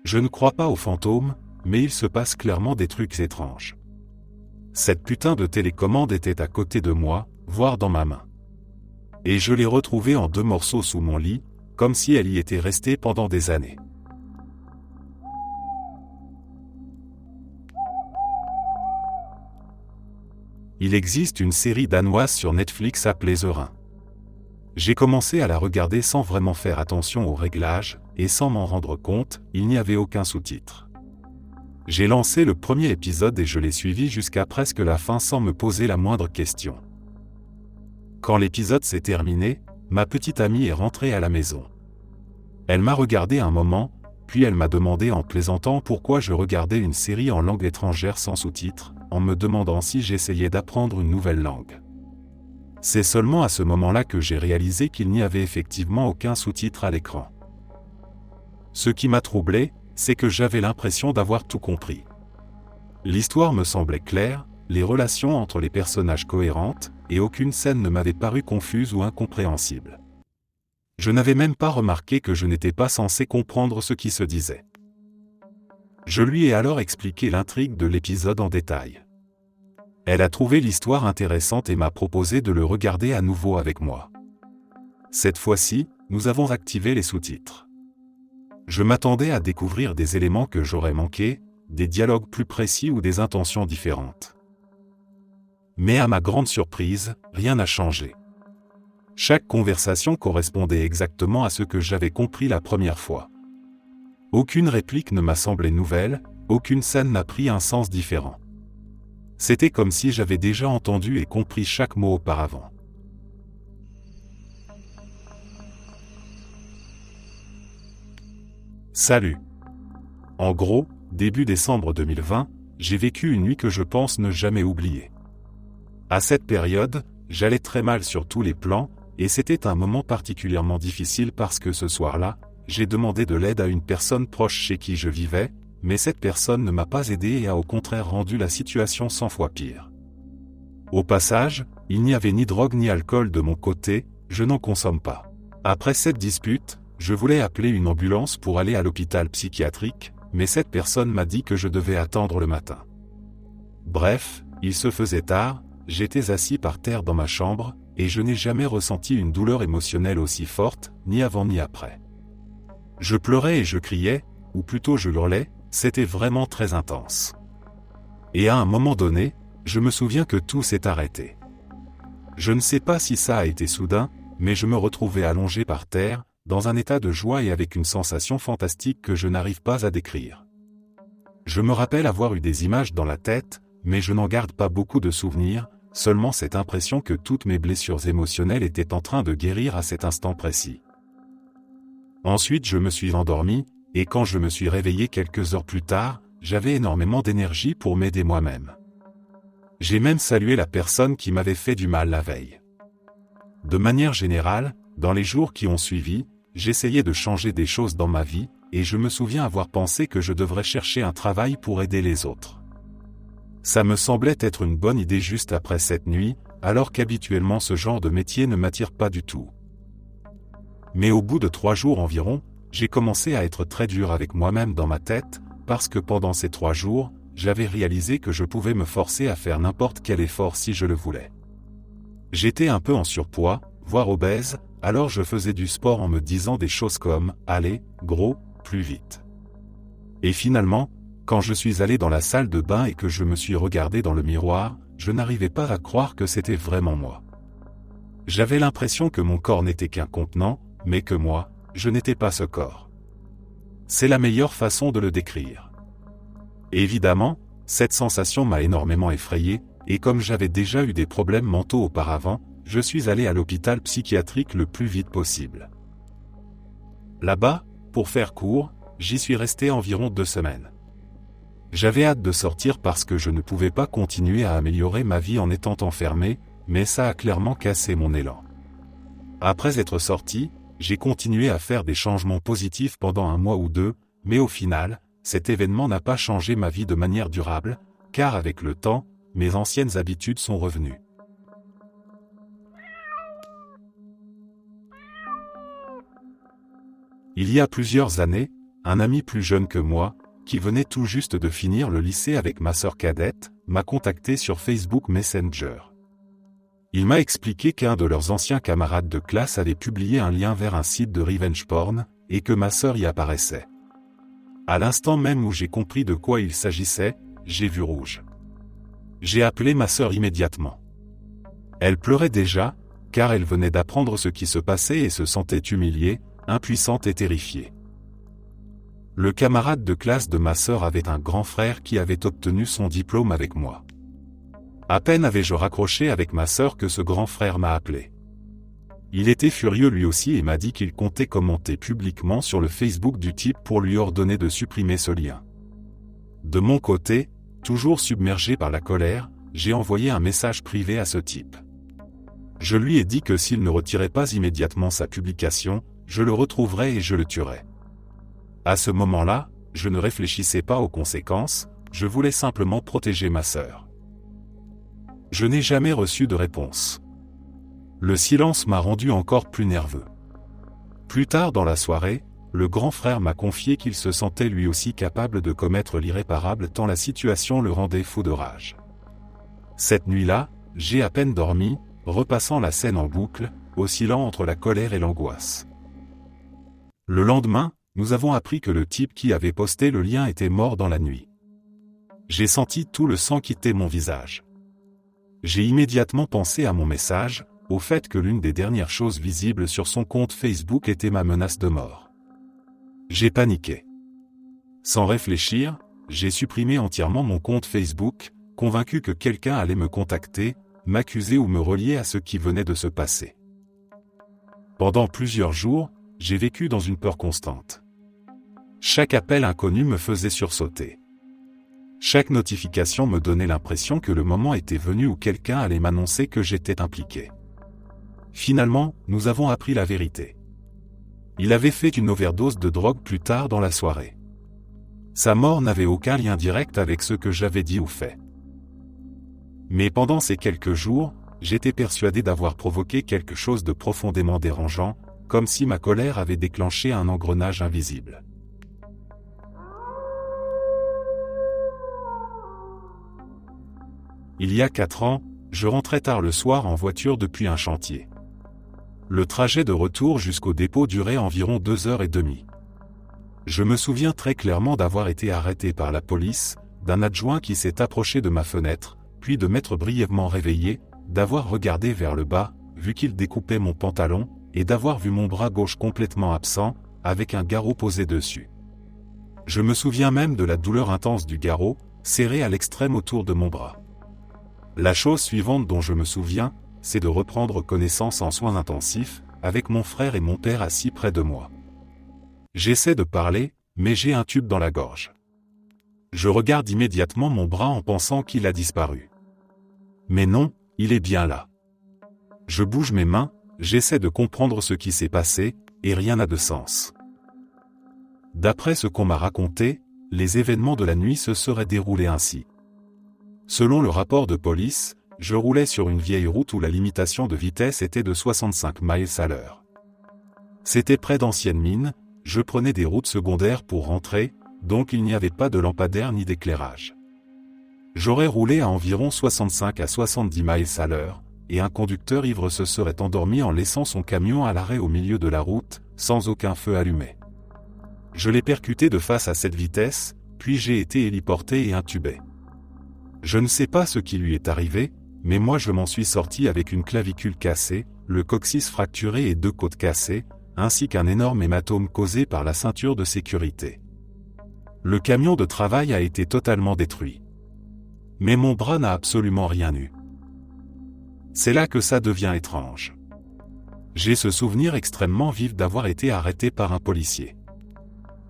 Je ne crois pas aux fantômes, mais il se passe clairement des trucs étranges. Cette putain de télécommande était à côté de moi, voire dans ma main. Et je l'ai retrouvée en 2 morceaux sous mon lit, comme si elle y était restée pendant des années. Il existe une série danoise sur Netflix appelée The Ring. J'ai commencé à la regarder sans vraiment faire attention aux réglages, et sans m'en rendre compte, il n'y avait aucun sous-titre. J'ai lancé le premier épisode et je l'ai suivi jusqu'à presque la fin sans me poser la moindre question. Quand l'épisode s'est terminé, ma petite amie est rentrée à la maison. Elle m'a regardé un moment, puis elle m'a demandé en plaisantant pourquoi je regardais une série en langue étrangère sans sous-titres, en me demandant si j'essayais d'apprendre une nouvelle langue. C'est seulement à ce moment-là que j'ai réalisé qu'il n'y avait effectivement aucun sous-titre à l'écran. Ce qui m'a troublé, c'est que j'avais l'impression d'avoir tout compris. L'histoire me semblait claire, les relations entre les personnages cohérentes, et aucune scène ne m'avait paru confuse ou incompréhensible. Je n'avais même pas remarqué que je n'étais pas censé comprendre ce qui se disait. Je lui ai alors expliqué l'intrigue de l'épisode en détail. Elle a trouvé l'histoire intéressante et m'a proposé de le regarder à nouveau avec moi. Cette fois-ci, nous avons activé les sous-titres. Je m'attendais à découvrir des éléments que j'aurais manqués, des dialogues plus précis ou des intentions différentes. Mais à ma grande surprise, rien n'a changé. Chaque conversation correspondait exactement à ce que j'avais compris la première fois. Aucune réplique ne m'a semblé nouvelle, aucune scène n'a pris un sens différent. C'était comme si j'avais déjà entendu et compris chaque mot auparavant. Salut. En gros, début décembre 2020, j'ai vécu une nuit que je pense ne jamais oublier. À cette période, j'allais très mal sur tous les plans, et c'était un moment particulièrement difficile parce que ce soir-là, j'ai demandé de l'aide à une personne proche chez qui je vivais, mais cette personne ne m'a pas aidé et a au contraire rendu la situation 100 fois pire. Au passage, il n'y avait ni drogue ni alcool de mon côté, je n'en consomme pas. Après cette dispute, je voulais appeler une ambulance pour aller à l'hôpital psychiatrique, mais cette personne m'a dit que je devais attendre le matin. Bref, il se faisait tard, j'étais assis par terre dans ma chambre, et je n'ai jamais ressenti une douleur émotionnelle aussi forte, ni avant ni après. Je pleurais et je criais, ou plutôt je hurlais, c'était vraiment très intense. Et à un moment donné, je me souviens que tout s'est arrêté. Je ne sais pas si ça a été soudain, mais je me retrouvais allongé par terre, dans un état de joie et avec une sensation fantastique que je n'arrive pas à décrire. Je me rappelle avoir eu des images dans la tête, mais je n'en garde pas beaucoup de souvenirs, seulement cette impression que toutes mes blessures émotionnelles étaient en train de guérir à cet instant précis. Ensuite je me suis endormi, et quand je me suis réveillé quelques heures plus tard, j'avais énormément d'énergie pour m'aider moi-même. J'ai même salué la personne qui m'avait fait du mal la veille. De manière générale, dans les jours qui ont suivi, j'essayais de changer des choses dans ma vie, et je me souviens avoir pensé que je devrais chercher un travail pour aider les autres. Ça me semblait être une bonne idée juste après cette nuit, alors qu'habituellement ce genre de métier ne m'attire pas du tout. Mais au bout de 3 jours environ, j'ai commencé à être très dur avec moi-même dans ma tête, parce que pendant ces 3 jours, j'avais réalisé que je pouvais me forcer à faire n'importe quel effort si je le voulais. J'étais un peu en surpoids, voire obèse, alors je faisais du sport en me disant des choses comme « Allez, gros, plus vite ». Et finalement, quand je suis allé dans la salle de bain et que je me suis regardé dans le miroir, je n'arrivais pas à croire que c'était vraiment moi. J'avais l'impression que mon corps n'était qu'un contenant, mais que moi, je n'étais pas ce corps. C'est la meilleure façon de le décrire. Évidemment, cette sensation m'a énormément effrayé, et comme j'avais déjà eu des problèmes mentaux auparavant, je suis allé à l'hôpital psychiatrique le plus vite possible. Là-bas, pour faire court, j'y suis resté environ 2 semaines. J'avais hâte de sortir parce que je ne pouvais pas continuer à améliorer ma vie en étant enfermé, mais ça a clairement cassé mon élan. Après être sorti, j'ai continué à faire des changements positifs pendant 1 mois ou 2, mais au final, cet événement n'a pas changé ma vie de manière durable, car avec le temps, mes anciennes habitudes sont revenues. Il y a plusieurs années, un ami plus jeune que moi, qui venait tout juste de finir le lycée avec ma sœur cadette, m'a contacté sur Facebook Messenger. Il m'a expliqué qu'un de leurs anciens camarades de classe avait publié un lien vers un site de revenge porn, et que ma sœur y apparaissait. À l'instant même où j'ai compris de quoi il s'agissait, j'ai vu rouge. J'ai appelé ma sœur immédiatement. Elle pleurait déjà, car elle venait d'apprendre ce qui se passait et se sentait humiliée, impuissante et terrifiée. Le camarade de classe de ma sœur avait un grand frère qui avait obtenu son diplôme avec moi. À peine avais-je raccroché avec ma sœur que ce grand frère m'a appelé. Il était furieux lui aussi et m'a dit qu'il comptait commenter publiquement sur le Facebook du type pour lui ordonner de supprimer ce lien. De mon côté, toujours submergé par la colère, j'ai envoyé un message privé à ce type. Je lui ai dit que s'il ne retirait pas immédiatement sa publication, je le retrouverais et je le tuerais. À ce moment-là, je ne réfléchissais pas aux conséquences, je voulais simplement protéger ma sœur. Je n'ai jamais reçu de réponse. Le silence m'a rendu encore plus nerveux. Plus tard dans la soirée, le grand frère m'a confié qu'il se sentait lui aussi capable de commettre l'irréparable tant la situation le rendait fou de rage. Cette nuit-là, j'ai à peine dormi, repassant la scène en boucle, oscillant entre la colère et l'angoisse. Le lendemain, nous avons appris que le type qui avait posté le lien était mort dans la nuit. J'ai senti tout le sang quitter mon visage. J'ai immédiatement pensé à mon message, au fait que l'une des dernières choses visibles sur son compte Facebook était ma menace de mort. J'ai paniqué. Sans réfléchir, j'ai supprimé entièrement mon compte Facebook, convaincu que quelqu'un allait me contacter, m'accuser ou me relier à ce qui venait de se passer. Pendant plusieurs jours, j'ai vécu dans une peur constante. Chaque appel inconnu me faisait sursauter. Chaque notification me donnait l'impression que le moment était venu où quelqu'un allait m'annoncer que j'étais impliqué. Finalement, nous avons appris la vérité. Il avait fait une overdose de drogue plus tard dans la soirée. Sa mort n'avait aucun lien direct avec ce que j'avais dit ou fait. Mais pendant ces quelques jours, j'étais persuadé d'avoir provoqué quelque chose de profondément dérangeant, comme si ma colère avait déclenché un engrenage invisible. Il y a 4 ans, je rentrais tard le soir en voiture depuis un chantier. Le trajet de retour jusqu'au dépôt durait environ 2h30. Je me souviens très clairement d'avoir été arrêté par la police, d'un adjoint qui s'est approché de ma fenêtre, puis de m'être brièvement réveillé, d'avoir regardé vers le bas, vu qu'il découpait mon pantalon, et d'avoir vu mon bras gauche complètement absent, avec un garrot posé dessus. Je me souviens même de la douleur intense du garrot, serré à l'extrême autour de mon bras. La chose suivante dont je me souviens, c'est de reprendre connaissance en soins intensifs, avec mon frère et mon père assis près de moi. J'essaie de parler, mais j'ai un tube dans la gorge. Je regarde immédiatement mon bras en pensant qu'il a disparu. Mais non, il est bien là. Je bouge mes mains, j'essaie de comprendre ce qui s'est passé, et rien n'a de sens. D'après ce qu'on m'a raconté, les événements de la nuit se seraient déroulés ainsi. Selon le rapport de police, je roulais sur une vieille route où la limitation de vitesse était de 65 miles à l'heure. C'était près d'anciennes mines, je prenais des routes secondaires pour rentrer, donc il n'y avait pas de lampadaire ni d'éclairage. J'aurais roulé à environ 65 à 70 miles à l'heure, et un conducteur ivre se serait endormi en laissant son camion à l'arrêt au milieu de la route, sans aucun feu allumé. Je l'ai percuté de face à cette vitesse, puis j'ai été héliporté et intubé. Je ne sais pas ce qui lui est arrivé, mais moi je m'en suis sorti avec une clavicule cassée, le coccyx fracturé et 2 côtes cassées, ainsi qu'un énorme hématome causé par la ceinture de sécurité. Le camion de travail a été totalement détruit. Mais mon bras n'a absolument rien eu. C'est là que ça devient étrange. J'ai ce souvenir extrêmement vif d'avoir été arrêté par un policier.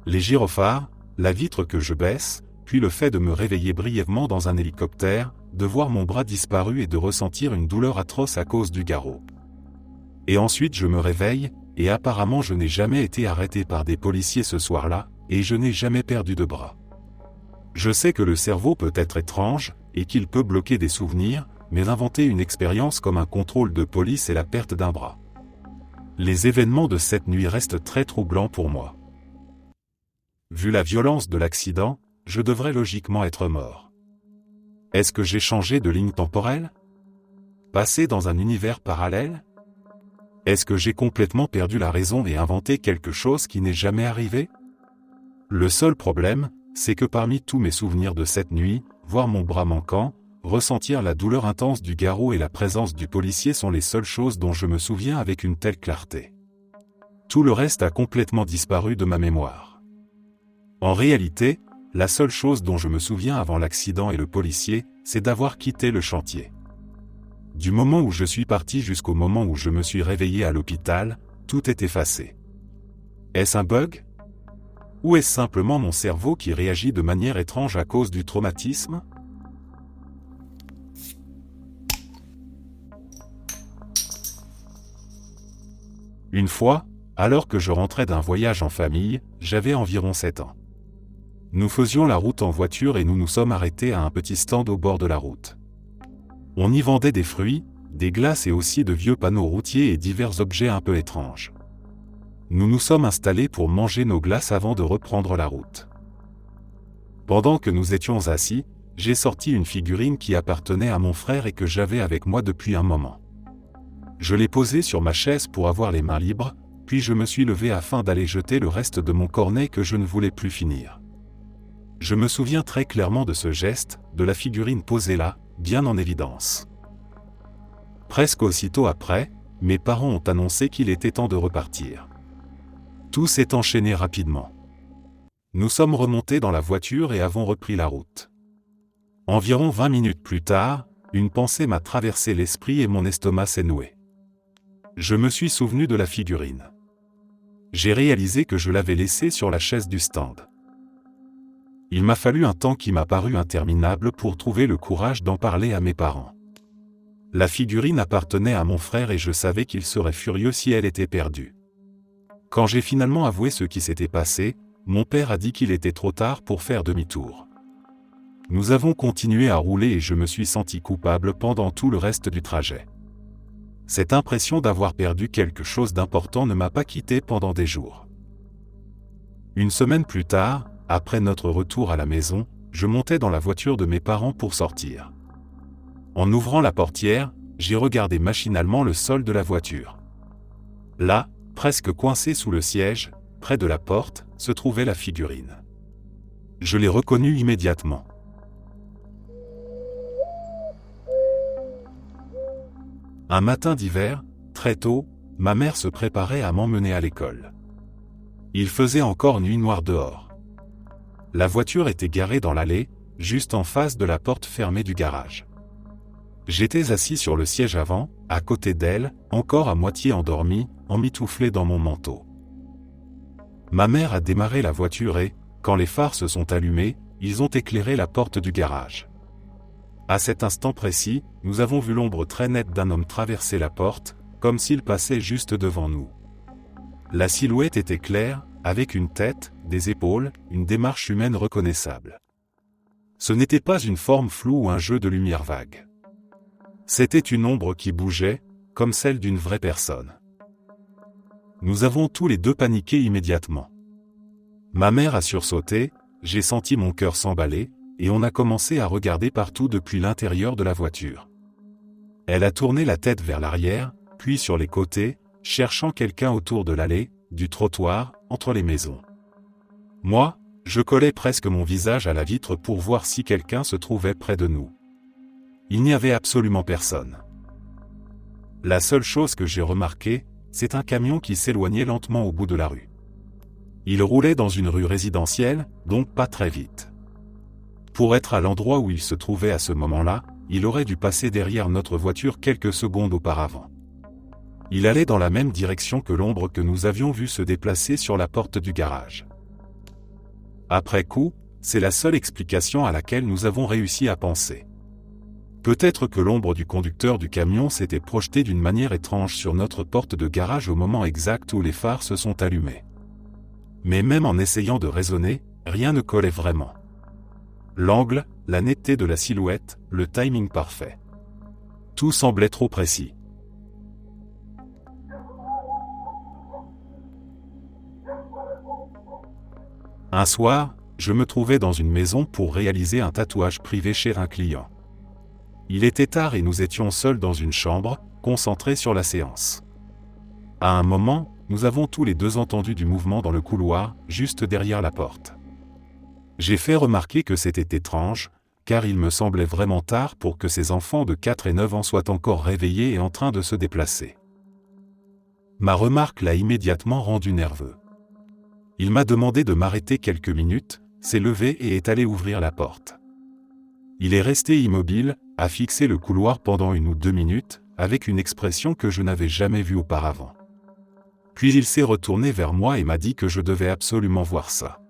Les gyrophares, la vitre que je baisse, puis le fait de me réveiller brièvement dans un hélicoptère, de voir mon bras disparu et de ressentir une douleur atroce à cause du garrot. Et ensuite je me réveille, et apparemment je n'ai jamais été arrêté par des policiers ce soir-là, et je n'ai jamais perdu de bras. Je sais que le cerveau peut être étrange, et qu'il peut bloquer des souvenirs, mais inventer une expérience comme un contrôle de police et la perte d'un bras. Les événements de cette nuit restent très troublants pour moi. Vu la violence de l'accident, je devrais logiquement être mort. Est-ce que j'ai changé de ligne temporelle? Passé dans un univers parallèle? Est-ce que j'ai complètement perdu la raison et inventé quelque chose qui n'est jamais arrivé? Le seul problème, c'est que parmi tous mes souvenirs de cette nuit, voir mon bras manquant, ressentir la douleur intense du garrot et la présence du policier sont les seules choses dont je me souviens avec une telle clarté. Tout le reste a complètement disparu de ma mémoire. En réalité, la seule chose dont je me souviens avant l'accident et le policier, c'est d'avoir quitté le chantier. Du moment où je suis parti jusqu'au moment où je me suis réveillé à l'hôpital, tout est effacé. Est-ce un bug? Ou est-ce simplement mon cerveau qui réagit de manière étrange à cause du traumatisme? Une fois, alors que je rentrais d'un voyage en famille, j'avais environ 7 ans. Nous faisions la route en voiture et nous nous sommes arrêtés à un petit stand au bord de la route. On y vendait des fruits, des glaces et aussi de vieux panneaux routiers et divers objets un peu étranges. Nous nous sommes installés pour manger nos glaces avant de reprendre la route. Pendant que nous étions assis, j'ai sorti une figurine qui appartenait à mon frère et que j'avais avec moi depuis un moment. Je l'ai posée sur ma chaise pour avoir les mains libres, puis je me suis levé afin d'aller jeter le reste de mon cornet que je ne voulais plus finir. Je me souviens très clairement de ce geste, de la figurine posée là, bien en évidence. Presque aussitôt après, mes parents ont annoncé qu'il était temps de repartir. Tout s'est enchaîné rapidement. Nous sommes remontés dans la voiture et avons repris la route. Environ 20 minutes plus tard, une pensée m'a traversé l'esprit et mon estomac s'est noué. Je me suis souvenu de la figurine. J'ai réalisé que je l'avais laissée sur la chaise du stand. Il m'a fallu un temps qui m'a paru interminable pour trouver le courage d'en parler à mes parents. La figurine appartenait à mon frère et je savais qu'il serait furieux si elle était perdue. Quand j'ai finalement avoué ce qui s'était passé, mon père a dit qu'il était trop tard pour faire demi-tour. Nous avons continué à rouler et je me suis senti coupable pendant tout le reste du trajet. Cette impression d'avoir perdu quelque chose d'important ne m'a pas quitté pendant des jours. Une semaine plus tard, après notre retour à la maison, je montais dans la voiture de mes parents pour sortir. En ouvrant la portière, j'ai regardé machinalement le sol de la voiture. Là, presque coincé sous le siège, près de la porte, se trouvait la figurine. Je l'ai reconnue immédiatement. Un matin d'hiver, très tôt, ma mère se préparait à m'emmener à l'école. Il faisait encore nuit noire dehors. La voiture était garée dans l'allée, juste en face de la porte fermée du garage. J'étais assis sur le siège avant, à côté d'elle, encore à moitié endormi, emmitouflé dans mon manteau. Ma mère a démarré la voiture et, quand les phares se sont allumés, ils ont éclairé la porte du garage. À cet instant précis, nous avons vu l'ombre très nette d'un homme traverser la porte, comme s'il passait juste devant nous. La silhouette était claire, avec une tête, des épaules, une démarche humaine reconnaissable. Ce n'était pas une forme floue ou un jeu de lumière vague. C'était une ombre qui bougeait, comme celle d'une vraie personne. Nous avons tous les deux paniqué immédiatement. Ma mère a sursauté, j'ai senti mon cœur s'emballer, et on a commencé à regarder partout depuis l'intérieur de la voiture. Elle a tourné la tête vers l'arrière, puis sur les côtés, cherchant quelqu'un autour de l'allée, du trottoir, entre les maisons. Moi, je collais presque mon visage à la vitre pour voir si quelqu'un se trouvait près de nous. Il n'y avait absolument personne. La seule chose que j'ai remarquée, c'est un camion qui s'éloignait lentement au bout de la rue. Il roulait dans une rue résidentielle, donc pas très vite. Pour être à l'endroit où il se trouvait à ce moment-là, il aurait dû passer derrière notre voiture quelques secondes auparavant. Il allait dans la même direction que l'ombre que nous avions vue se déplacer sur la porte du garage. Après coup, c'est la seule explication à laquelle nous avons réussi à penser. Peut-être que l'ombre du conducteur du camion s'était projetée d'une manière étrange sur notre porte de garage au moment exact où les phares se sont allumés. Mais même en essayant de raisonner, rien ne collait vraiment. L'angle, la netteté de la silhouette, le timing parfait. Tout semblait trop précis. Un soir, je me trouvais dans une maison pour réaliser un tatouage privé chez un client. Il était tard et nous étions seuls dans une chambre, concentrés sur la séance. À un moment, nous avons tous les deux entendu du mouvement dans le couloir, juste derrière la porte. J'ai fait remarquer que c'était étrange, car il me semblait vraiment tard pour que ces enfants de 4 et 9 ans soient encore réveillés et en train de se déplacer. Ma remarque l'a immédiatement rendu nerveux. Il m'a demandé de m'arrêter quelques minutes, s'est levé et est allé ouvrir la porte. Il est resté immobile, a fixé le couloir pendant 1 ou 2 minutes, avec une expression que je n'avais jamais vue auparavant. Puis il s'est retourné vers moi et m'a dit que je devais absolument voir ça.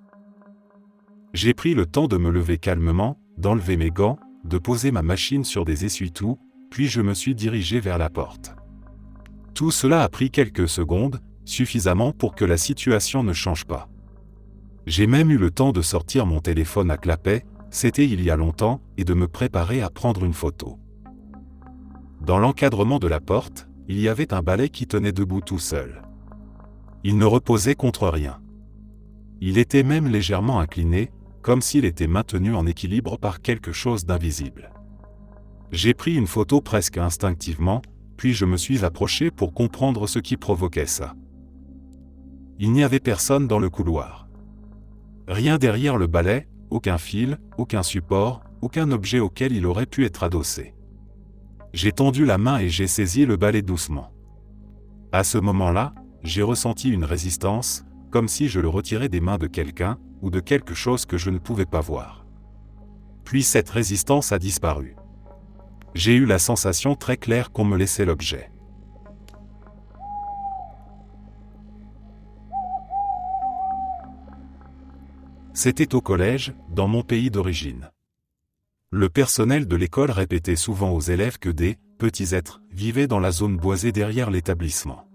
J'ai pris le temps de me lever calmement, d'enlever mes gants, de poser ma machine sur des essuie-tout, puis je me suis dirigé vers la porte. Tout cela a pris quelques secondes, suffisamment pour que la situation ne change pas. J'ai même eu le temps de sortir mon téléphone à clapet, c'était il y a longtemps, et de me préparer à prendre une photo. Dans l'encadrement de la porte, il y avait un balai qui tenait debout tout seul. Il ne reposait contre rien. Il était même légèrement incliné, comme s'il était maintenu en équilibre par quelque chose d'invisible. J'ai pris une photo presque instinctivement, puis je me suis approché pour comprendre ce qui provoquait ça. Il n'y avait personne dans le couloir. Rien derrière le balai, aucun fil, aucun support, aucun objet auquel il aurait pu être adossé. J'ai tendu la main et j'ai saisi le balai doucement. À ce moment-là, j'ai ressenti une résistance, comme si je le retirais des mains de quelqu'un, ou de quelque chose que je ne pouvais pas voir. Puis cette résistance a disparu. J'ai eu la sensation très claire qu'on me laissait l'objet. C'était au collège, dans mon pays d'origine. Le personnel de l'école répétait souvent aux élèves que des « petits êtres » vivaient dans la zone boisée derrière l'établissement.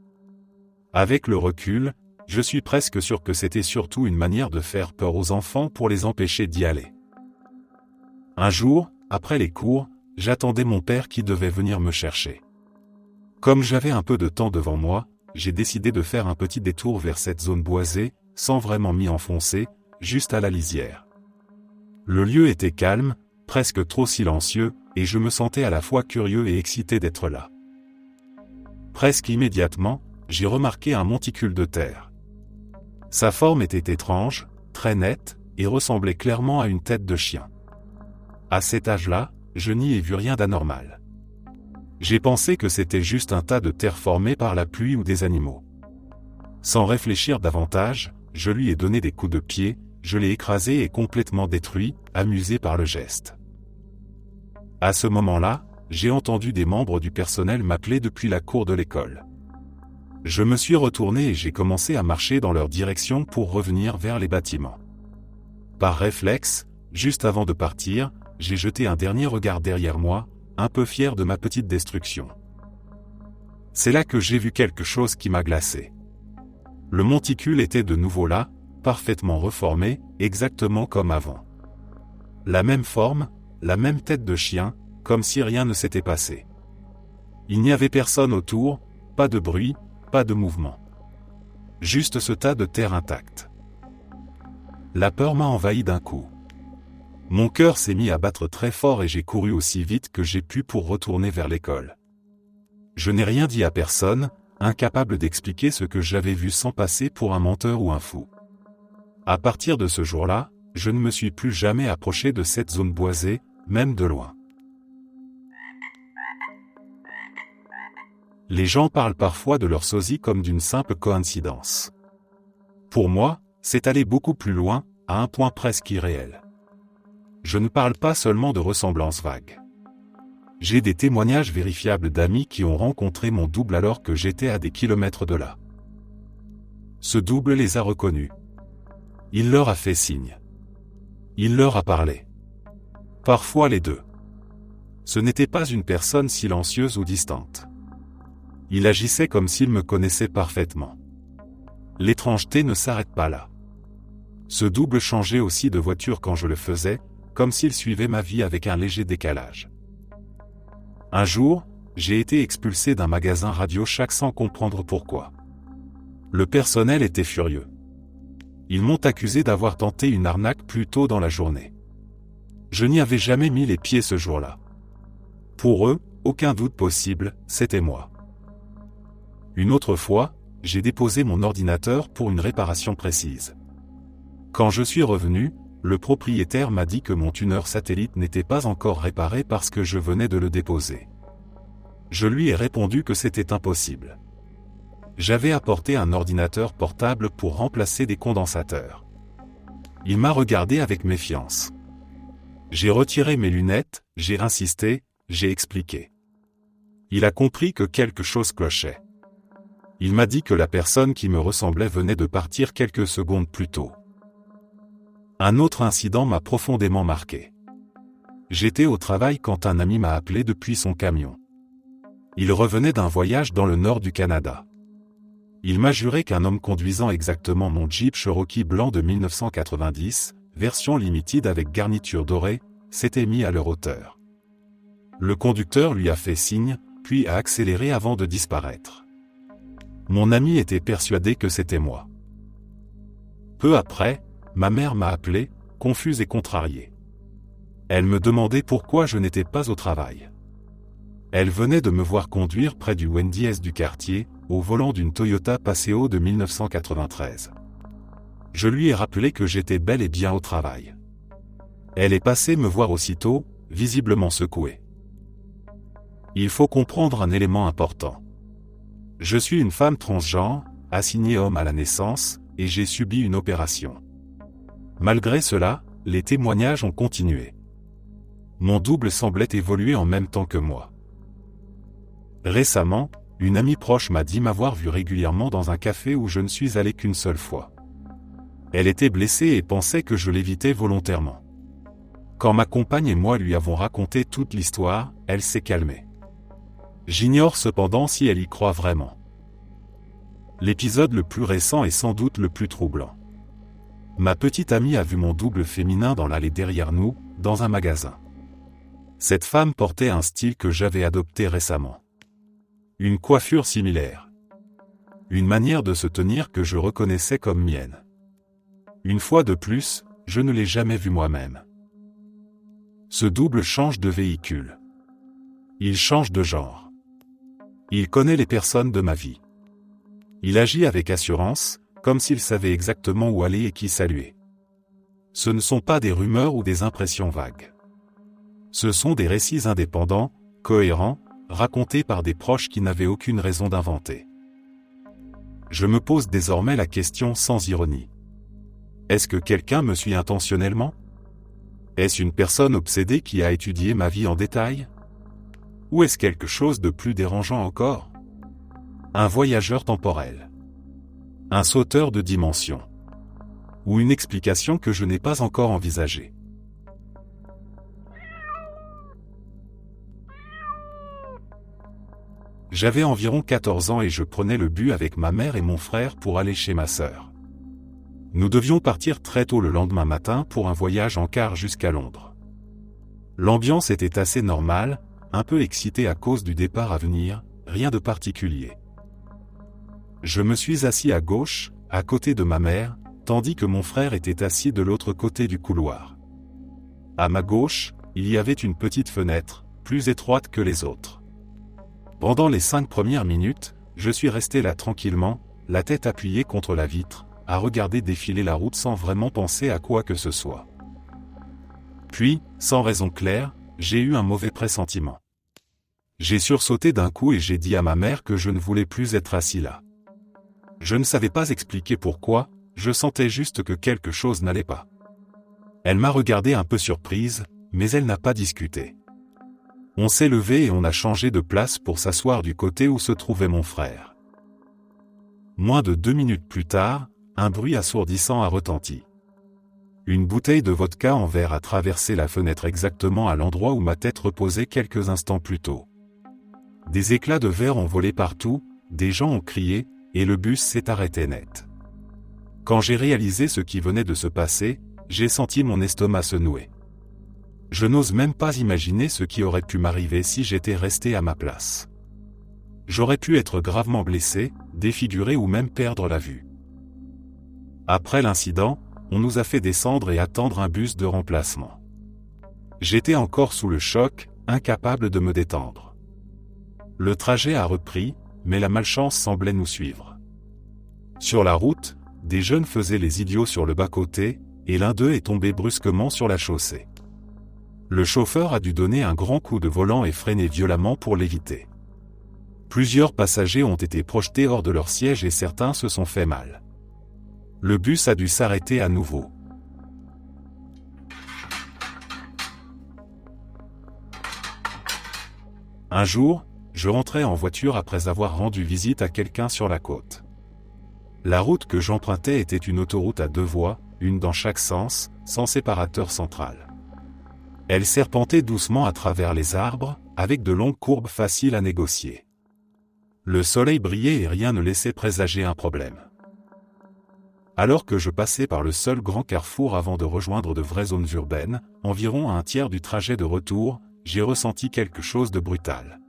Avec le recul, je suis presque sûr que c'était surtout une manière de faire peur aux enfants pour les empêcher d'y aller. Un jour, après les cours, j'attendais mon père qui devait venir me chercher. Comme j'avais un peu de temps devant moi, j'ai décidé de faire un petit détour vers cette zone boisée, sans vraiment m'y enfoncer, juste à la lisière. Le lieu était calme, presque trop silencieux, et je me sentais à la fois curieux et excité d'être là. Presque immédiatement, j'ai remarqué un monticule de terre. Sa forme était étrange, très nette, et ressemblait clairement à une tête de chien. À cet âge-là, je n'y ai vu rien d'anormal. J'ai pensé que c'était juste un tas de terre formé par la pluie ou des animaux. Sans réfléchir davantage, je lui ai donné des coups de pied, je l'ai écrasé et complètement détruit, amusé par le geste. À ce moment-là, j'ai entendu des membres du personnel m'appeler depuis la cour de l'école. Je me suis retourné et j'ai commencé à marcher dans leur direction pour revenir vers les bâtiments. Par réflexe, juste avant de partir, j'ai jeté un dernier regard derrière moi, un peu fier de ma petite destruction. C'est là que j'ai vu quelque chose qui m'a glacé. Le monticule était de nouveau là, parfaitement reformé, exactement comme avant. La même forme, la même tête de chien, comme si rien ne s'était passé. Il n'y avait personne autour, pas de bruit, pas de mouvement. Juste ce tas de terre intacte. La peur m'a envahi d'un coup. Mon cœur s'est mis à battre très fort et j'ai couru aussi vite que j'ai pu pour retourner vers l'école. Je n'ai rien dit à personne, incapable d'expliquer ce que j'avais vu sans passer pour un menteur ou un fou. À partir de ce jour-là, je ne me suis plus jamais approché de cette zone boisée, même de loin. Les gens parlent parfois de leur sosie comme d'une simple coïncidence. Pour moi, c'est aller beaucoup plus loin, à un point presque irréel. Je ne parle pas seulement de ressemblances vagues. J'ai des témoignages vérifiables d'amis qui ont rencontré mon double alors que j'étais à des kilomètres de là. Ce double les a reconnus. Il leur a fait signe. Il leur a parlé. Parfois les deux. Ce n'était pas une personne silencieuse ou distante. Il agissait comme s'il me connaissait parfaitement. L'étrangeté ne s'arrête pas là. Ce double changeait aussi de voiture quand je le faisais, comme s'il suivait ma vie avec un léger décalage. Un jour, j'ai été expulsé d'un magasin Radio Shack sans comprendre pourquoi. Le personnel était furieux. Ils m'ont accusé d'avoir tenté une arnaque plus tôt dans la journée. Je n'y avais jamais mis les pieds ce jour-là. Pour eux, aucun doute possible, c'était moi. Une autre fois, j'ai déposé mon ordinateur pour une réparation précise. Quand je suis revenu, le propriétaire m'a dit que mon tuner satellite n'était pas encore réparé parce que je venais de le déposer. Je lui ai répondu que c'était impossible. J'avais apporté un ordinateur portable pour remplacer des condensateurs. Il m'a regardé avec méfiance. J'ai retiré mes lunettes, j'ai insisté, j'ai expliqué. Il a compris que quelque chose clochait. Il m'a dit que la personne qui me ressemblait venait de partir quelques secondes plus tôt. Un autre incident m'a profondément marqué. J'étais au travail quand un ami m'a appelé depuis son camion. Il revenait d'un voyage dans le nord du Canada. Il m'a juré qu'un homme conduisant exactement mon Jeep Cherokee blanc de 1990, version limited avec garniture dorée, s'était mis à leur hauteur. Le conducteur lui a fait signe, puis a accéléré avant de disparaître. Mon ami était persuadé que c'était moi. Peu après, ma mère m'a appelé, confuse et contrariée. Elle me demandait pourquoi je n'étais pas au travail. Elle venait de me voir conduire près du Wendy's du quartier, au volant d'une Toyota Paseo de 1993. Je lui ai rappelé que j'étais bel et bien au travail. Elle est passée me voir aussitôt, visiblement secouée. Il faut comprendre un élément important. Je suis une femme transgenre, assignée homme à la naissance, et j'ai subi une opération. Malgré cela, les témoignages ont continué. Mon double semblait évoluer en même temps que moi. Récemment, une amie proche m'a dit m'avoir vu régulièrement dans un café où je ne suis allé qu'une seule fois. Elle était blessée et pensait que je l'évitais volontairement. Quand ma compagne et moi lui avons raconté toute l'histoire, elle s'est calmée. J'ignore cependant si elle y croit vraiment. L'épisode le plus récent est sans doute le plus troublant. Ma petite amie a vu mon double féminin dans l'allée derrière nous, dans un magasin. Cette femme portait un style que j'avais adopté récemment. Une coiffure similaire. Une manière de se tenir que je reconnaissais comme mienne. Une fois de plus, je ne l'ai jamais vu moi-même. Ce double change de véhicule. Il change de genre. Il connaît les personnes de ma vie. Il agit avec assurance, comme s'il savait exactement où aller et qui saluer. Ce ne sont pas des rumeurs ou des impressions vagues. Ce sont des récits indépendants, cohérents, racontés par des proches qui n'avaient aucune raison d'inventer. Je me pose désormais la question sans ironie. Est-ce que quelqu'un me suit intentionnellement? Est-ce une personne obsédée qui a étudié ma vie en détail? Ou est-ce quelque chose de plus dérangeant encore? Un voyageur temporel. Un sauteur de dimension. Ou une explication que je n'ai pas encore envisagée. J'avais environ 14 ans et je prenais le bus avec ma mère et mon frère pour aller chez ma sœur. Nous devions partir très tôt le lendemain matin pour un voyage en car jusqu'à Londres. L'ambiance était assez normale, un peu excitée à cause du départ à venir, rien de particulier. Je me suis assis à gauche, à côté de ma mère, tandis que mon frère était assis de l'autre côté du couloir. À ma gauche, il y avait une petite fenêtre, plus étroite que les autres. Pendant les 5 premières minutes, je suis resté là tranquillement, la tête appuyée contre la vitre, à regarder défiler la route sans vraiment penser à quoi que ce soit. Puis, sans raison claire, j'ai eu un mauvais pressentiment. J'ai sursauté d'un coup et j'ai dit à ma mère que je ne voulais plus être assis là. Je ne savais pas expliquer pourquoi, je sentais juste que quelque chose n'allait pas. Elle m'a regardé un peu surprise, mais elle n'a pas discuté. On s'est levé et on a changé de place pour s'asseoir du côté où se trouvait mon frère. Moins de 2 minutes plus tard, un bruit assourdissant a retenti. Une bouteille de vodka en verre a traversé la fenêtre exactement à l'endroit où ma tête reposait quelques instants plus tôt. Des éclats de verre ont volé partout, des gens ont crié, et le bus s'est arrêté net. Quand j'ai réalisé ce qui venait de se passer, j'ai senti mon estomac se nouer. Je n'ose même pas imaginer ce qui aurait pu m'arriver si j'étais resté à ma place. J'aurais pu être gravement blessé, défiguré ou même perdre la vue. Après l'incident, on nous a fait descendre et attendre un bus de remplacement. J'étais encore sous le choc, incapable de me détendre. Le trajet a repris, mais la malchance semblait nous suivre. Sur la route, des jeunes faisaient les idiots sur le bas-côté, et l'un d'eux est tombé brusquement sur la chaussée. Le chauffeur a dû donner un grand coup de volant et freiner violemment pour l'éviter. Plusieurs passagers ont été projetés hors de leur siège et certains se sont fait mal. Le bus a dû s'arrêter à nouveau. Un jour, je rentrais en voiture après avoir rendu visite à quelqu'un sur la côte. La route que j'empruntais était une autoroute à 2 voies, une dans chaque sens, sans séparateur central. Elle serpentait doucement à travers les arbres, avec de longues courbes faciles à négocier. Le soleil brillait et rien ne laissait présager un problème. Alors que je passais par le seul grand carrefour avant de rejoindre de vraies zones urbaines, environ à un tiers du trajet de retour, j'ai ressenti quelque chose de brutal.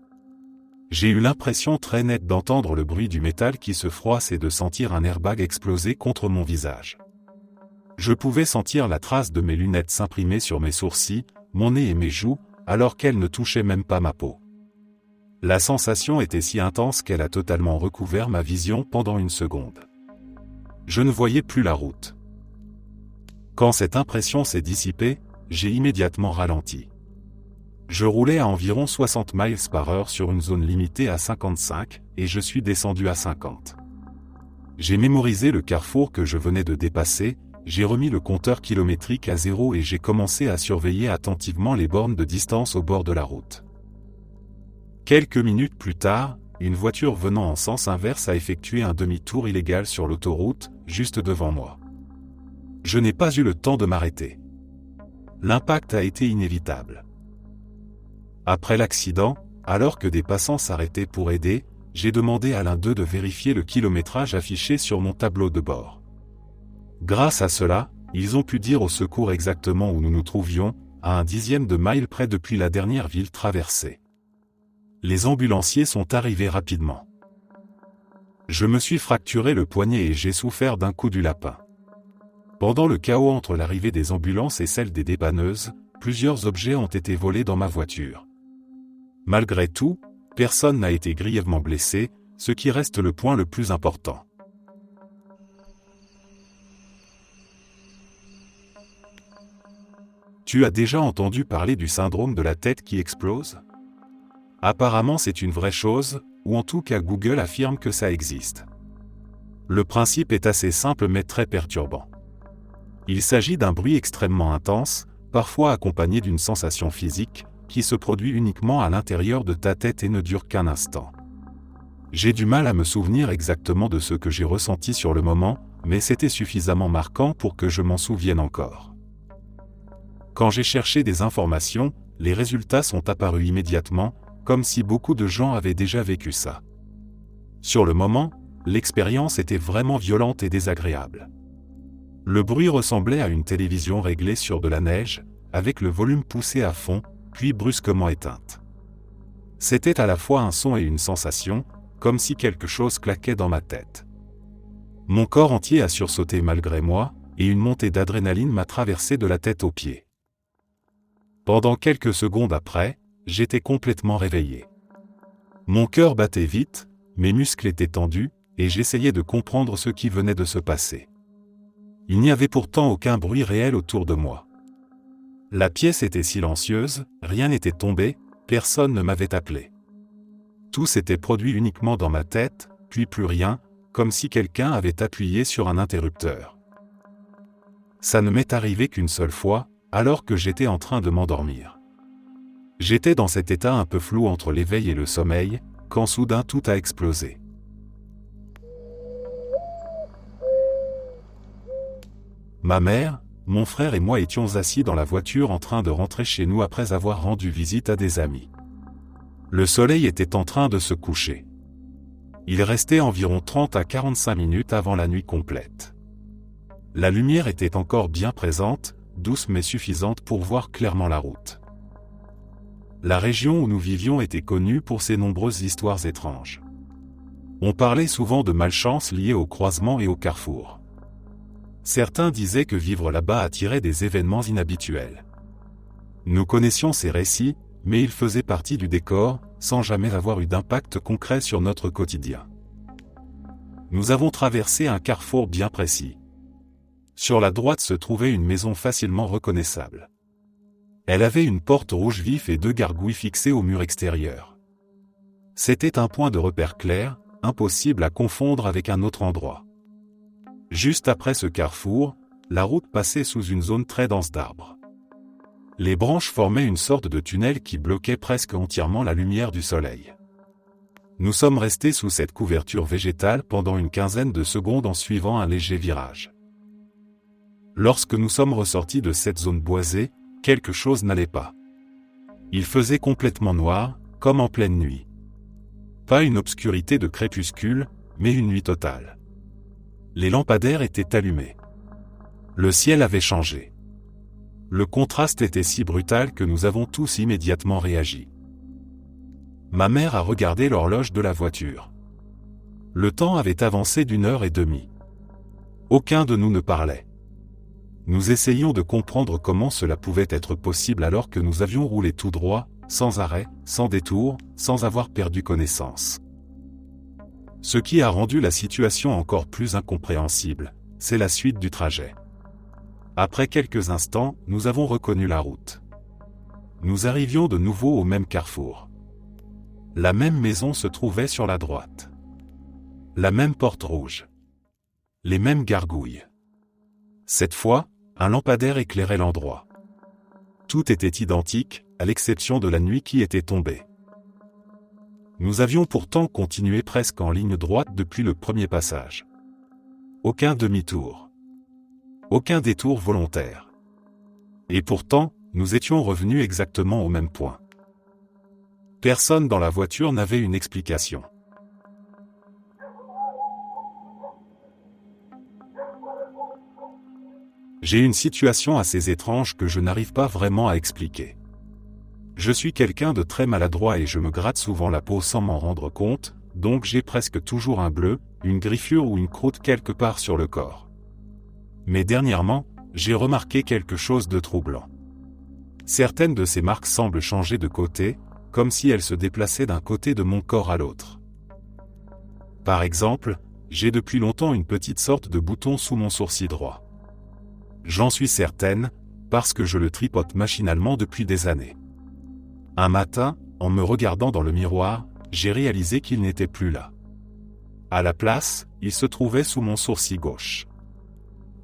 J'ai eu l'impression très nette d'entendre le bruit du métal qui se froisse et de sentir un airbag exploser contre mon visage. Je pouvais sentir la trace de mes lunettes s'imprimer sur mes sourcils, mon nez et mes joues, alors qu'elles ne touchaient même pas ma peau. La sensation était si intense qu'elle a totalement recouvert ma vision pendant une seconde. Je ne voyais plus la route. Quand cette impression s'est dissipée, j'ai immédiatement ralenti. Je roulais à environ 60 miles par heure sur une zone limitée à 55, et je suis descendu à 50. J'ai mémorisé le carrefour que je venais de dépasser, j'ai remis le compteur kilométrique à 0 et j'ai commencé à surveiller attentivement les bornes de distance au bord de la route. Quelques minutes plus tard, une voiture venant en sens inverse a effectué un demi-tour illégal sur l'autoroute, juste devant moi. Je n'ai pas eu le temps de m'arrêter. L'impact a été inévitable. Après l'accident, alors que des passants s'arrêtaient pour aider, j'ai demandé à l'un d'eux de vérifier le kilométrage affiché sur mon tableau de bord. Grâce à cela, ils ont pu dire au secours exactement où nous nous trouvions, à un dixième de mile près depuis la dernière ville traversée. Les ambulanciers sont arrivés rapidement. Je me suis fracturé le poignet et j'ai souffert d'un coup du lapin. Pendant le chaos entre l'arrivée des ambulances et celle des dépanneuses, plusieurs objets ont été volés dans ma voiture. Malgré tout, personne n'a été grièvement blessé, ce qui reste le point le plus important. Tu as déjà entendu parler du syndrome de la tête qui explose ? Apparemment c'est une vraie chose, ou en tout cas Google affirme que ça existe. Le principe est assez simple mais très perturbant. Il s'agit d'un bruit extrêmement intense, parfois accompagné d'une sensation physique, qui se produit uniquement à l'intérieur de ta tête et ne dure qu'un instant. J'ai du mal à me souvenir exactement de ce que j'ai ressenti sur le moment, mais c'était suffisamment marquant pour que je m'en souvienne encore. Quand j'ai cherché des informations, les résultats sont apparus immédiatement, comme si beaucoup de gens avaient déjà vécu ça. Sur le moment, l'expérience était vraiment violente et désagréable. Le bruit ressemblait à une télévision réglée sur de la neige, avec le volume poussé à fond, puis brusquement éteinte. C'était à la fois un son et une sensation, comme si quelque chose claquait dans ma tête. Mon corps entier a sursauté malgré moi, et une montée d'adrénaline m'a traversé de la tête aux pieds. Pendant quelques secondes après, j'étais complètement réveillé. Mon cœur battait vite, mes muscles étaient tendus, et j'essayais de comprendre ce qui venait de se passer. Il n'y avait pourtant aucun bruit réel autour de moi. La pièce était silencieuse, rien n'était tombé, personne ne m'avait appelé. Tout s'était produit uniquement dans ma tête, puis plus rien, comme si quelqu'un avait appuyé sur un interrupteur. Ça ne m'est arrivé qu'une seule fois, alors que j'étais en train de m'endormir. J'étais dans cet état un peu flou entre l'éveil et le sommeil, quand soudain tout a explosé. Ma mère, mon frère et moi étions assis dans la voiture en train de rentrer chez nous après avoir rendu visite à des amis. Le soleil était en train de se coucher. Il restait environ 30 à 45 minutes avant la nuit complète. La lumière était encore bien présente, douce mais suffisante pour voir clairement la route. La région où nous vivions était connue pour ses nombreuses histoires étranges. On parlait souvent de malchance liée au croisement et au carrefour. Certains disaient que vivre là-bas attirait des événements inhabituels. Nous connaissions ces récits, mais ils faisaient partie du décor, sans jamais avoir eu d'impact concret sur notre quotidien. Nous avons traversé un carrefour bien précis. Sur la droite se trouvait une maison facilement reconnaissable. Elle avait une porte rouge vif et 2 gargouilles fixées au mur extérieur. C'était un point de repère clair, impossible à confondre avec un autre endroit. Juste après ce carrefour, la route passait sous une zone très dense d'arbres. Les branches formaient une sorte de tunnel qui bloquait presque entièrement la lumière du soleil. Nous sommes restés sous cette couverture végétale pendant une quinzaine de secondes en suivant un léger virage. Lorsque nous sommes ressortis de cette zone boisée, quelque chose n'allait pas. Il faisait complètement noir, comme en pleine nuit. Pas une obscurité de crépuscule, mais une nuit totale. Les lampadaires étaient allumés. Le ciel avait changé. Le contraste était si brutal que nous avons tous immédiatement réagi. Ma mère a regardé l'horloge de la voiture. Le temps avait avancé d'1h30. Aucun de nous ne parlait. Nous essayions de comprendre comment cela pouvait être possible alors que nous avions roulé tout droit, sans arrêt, sans détour, sans avoir perdu connaissance. Ce qui a rendu la situation encore plus incompréhensible, c'est la suite du trajet. Après quelques instants, nous avons reconnu la route. Nous arrivions de nouveau au même carrefour. La même maison se trouvait sur la droite. La même porte rouge. Les mêmes gargouilles. Cette fois, un lampadaire éclairait l'endroit. Tout était identique, à l'exception de la nuit qui était tombée. Nous avions pourtant continué presque en ligne droite depuis le premier passage. Aucun demi-tour. Aucun détour volontaire. Et pourtant, nous étions revenus exactement au même point. Personne dans la voiture n'avait une explication. J'ai une situation assez étrange que je n'arrive pas vraiment à expliquer. Je suis quelqu'un de très maladroit et je me gratte souvent la peau sans m'en rendre compte, donc j'ai presque toujours un bleu, une griffure ou une croûte quelque part sur le corps. Mais dernièrement, j'ai remarqué quelque chose de troublant. Certaines de ces marques semblent changer de côté, comme si elles se déplaçaient d'un côté de mon corps à l'autre. Par exemple, j'ai depuis longtemps une petite sorte de bouton sous mon sourcil droit. J'en suis certaine, parce que je le tripote machinalement depuis des années. Un matin, en me regardant dans le miroir, j'ai réalisé qu'il n'était plus là. À la place, il se trouvait sous mon sourcil gauche.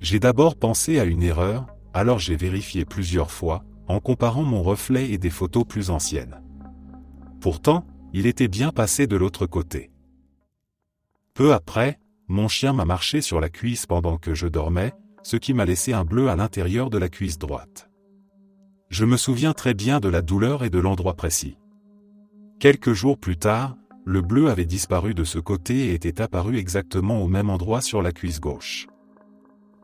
J'ai d'abord pensé à une erreur, alors j'ai vérifié plusieurs fois, en comparant mon reflet et des photos plus anciennes. Pourtant, il était bien passé de l'autre côté. Peu après, mon chien m'a marché sur la cuisse pendant que je dormais, ce qui m'a laissé un bleu à l'intérieur de la cuisse droite. Je me souviens très bien de la douleur et de l'endroit précis. Quelques jours plus tard, le bleu avait disparu de ce côté et était apparu exactement au même endroit sur la cuisse gauche.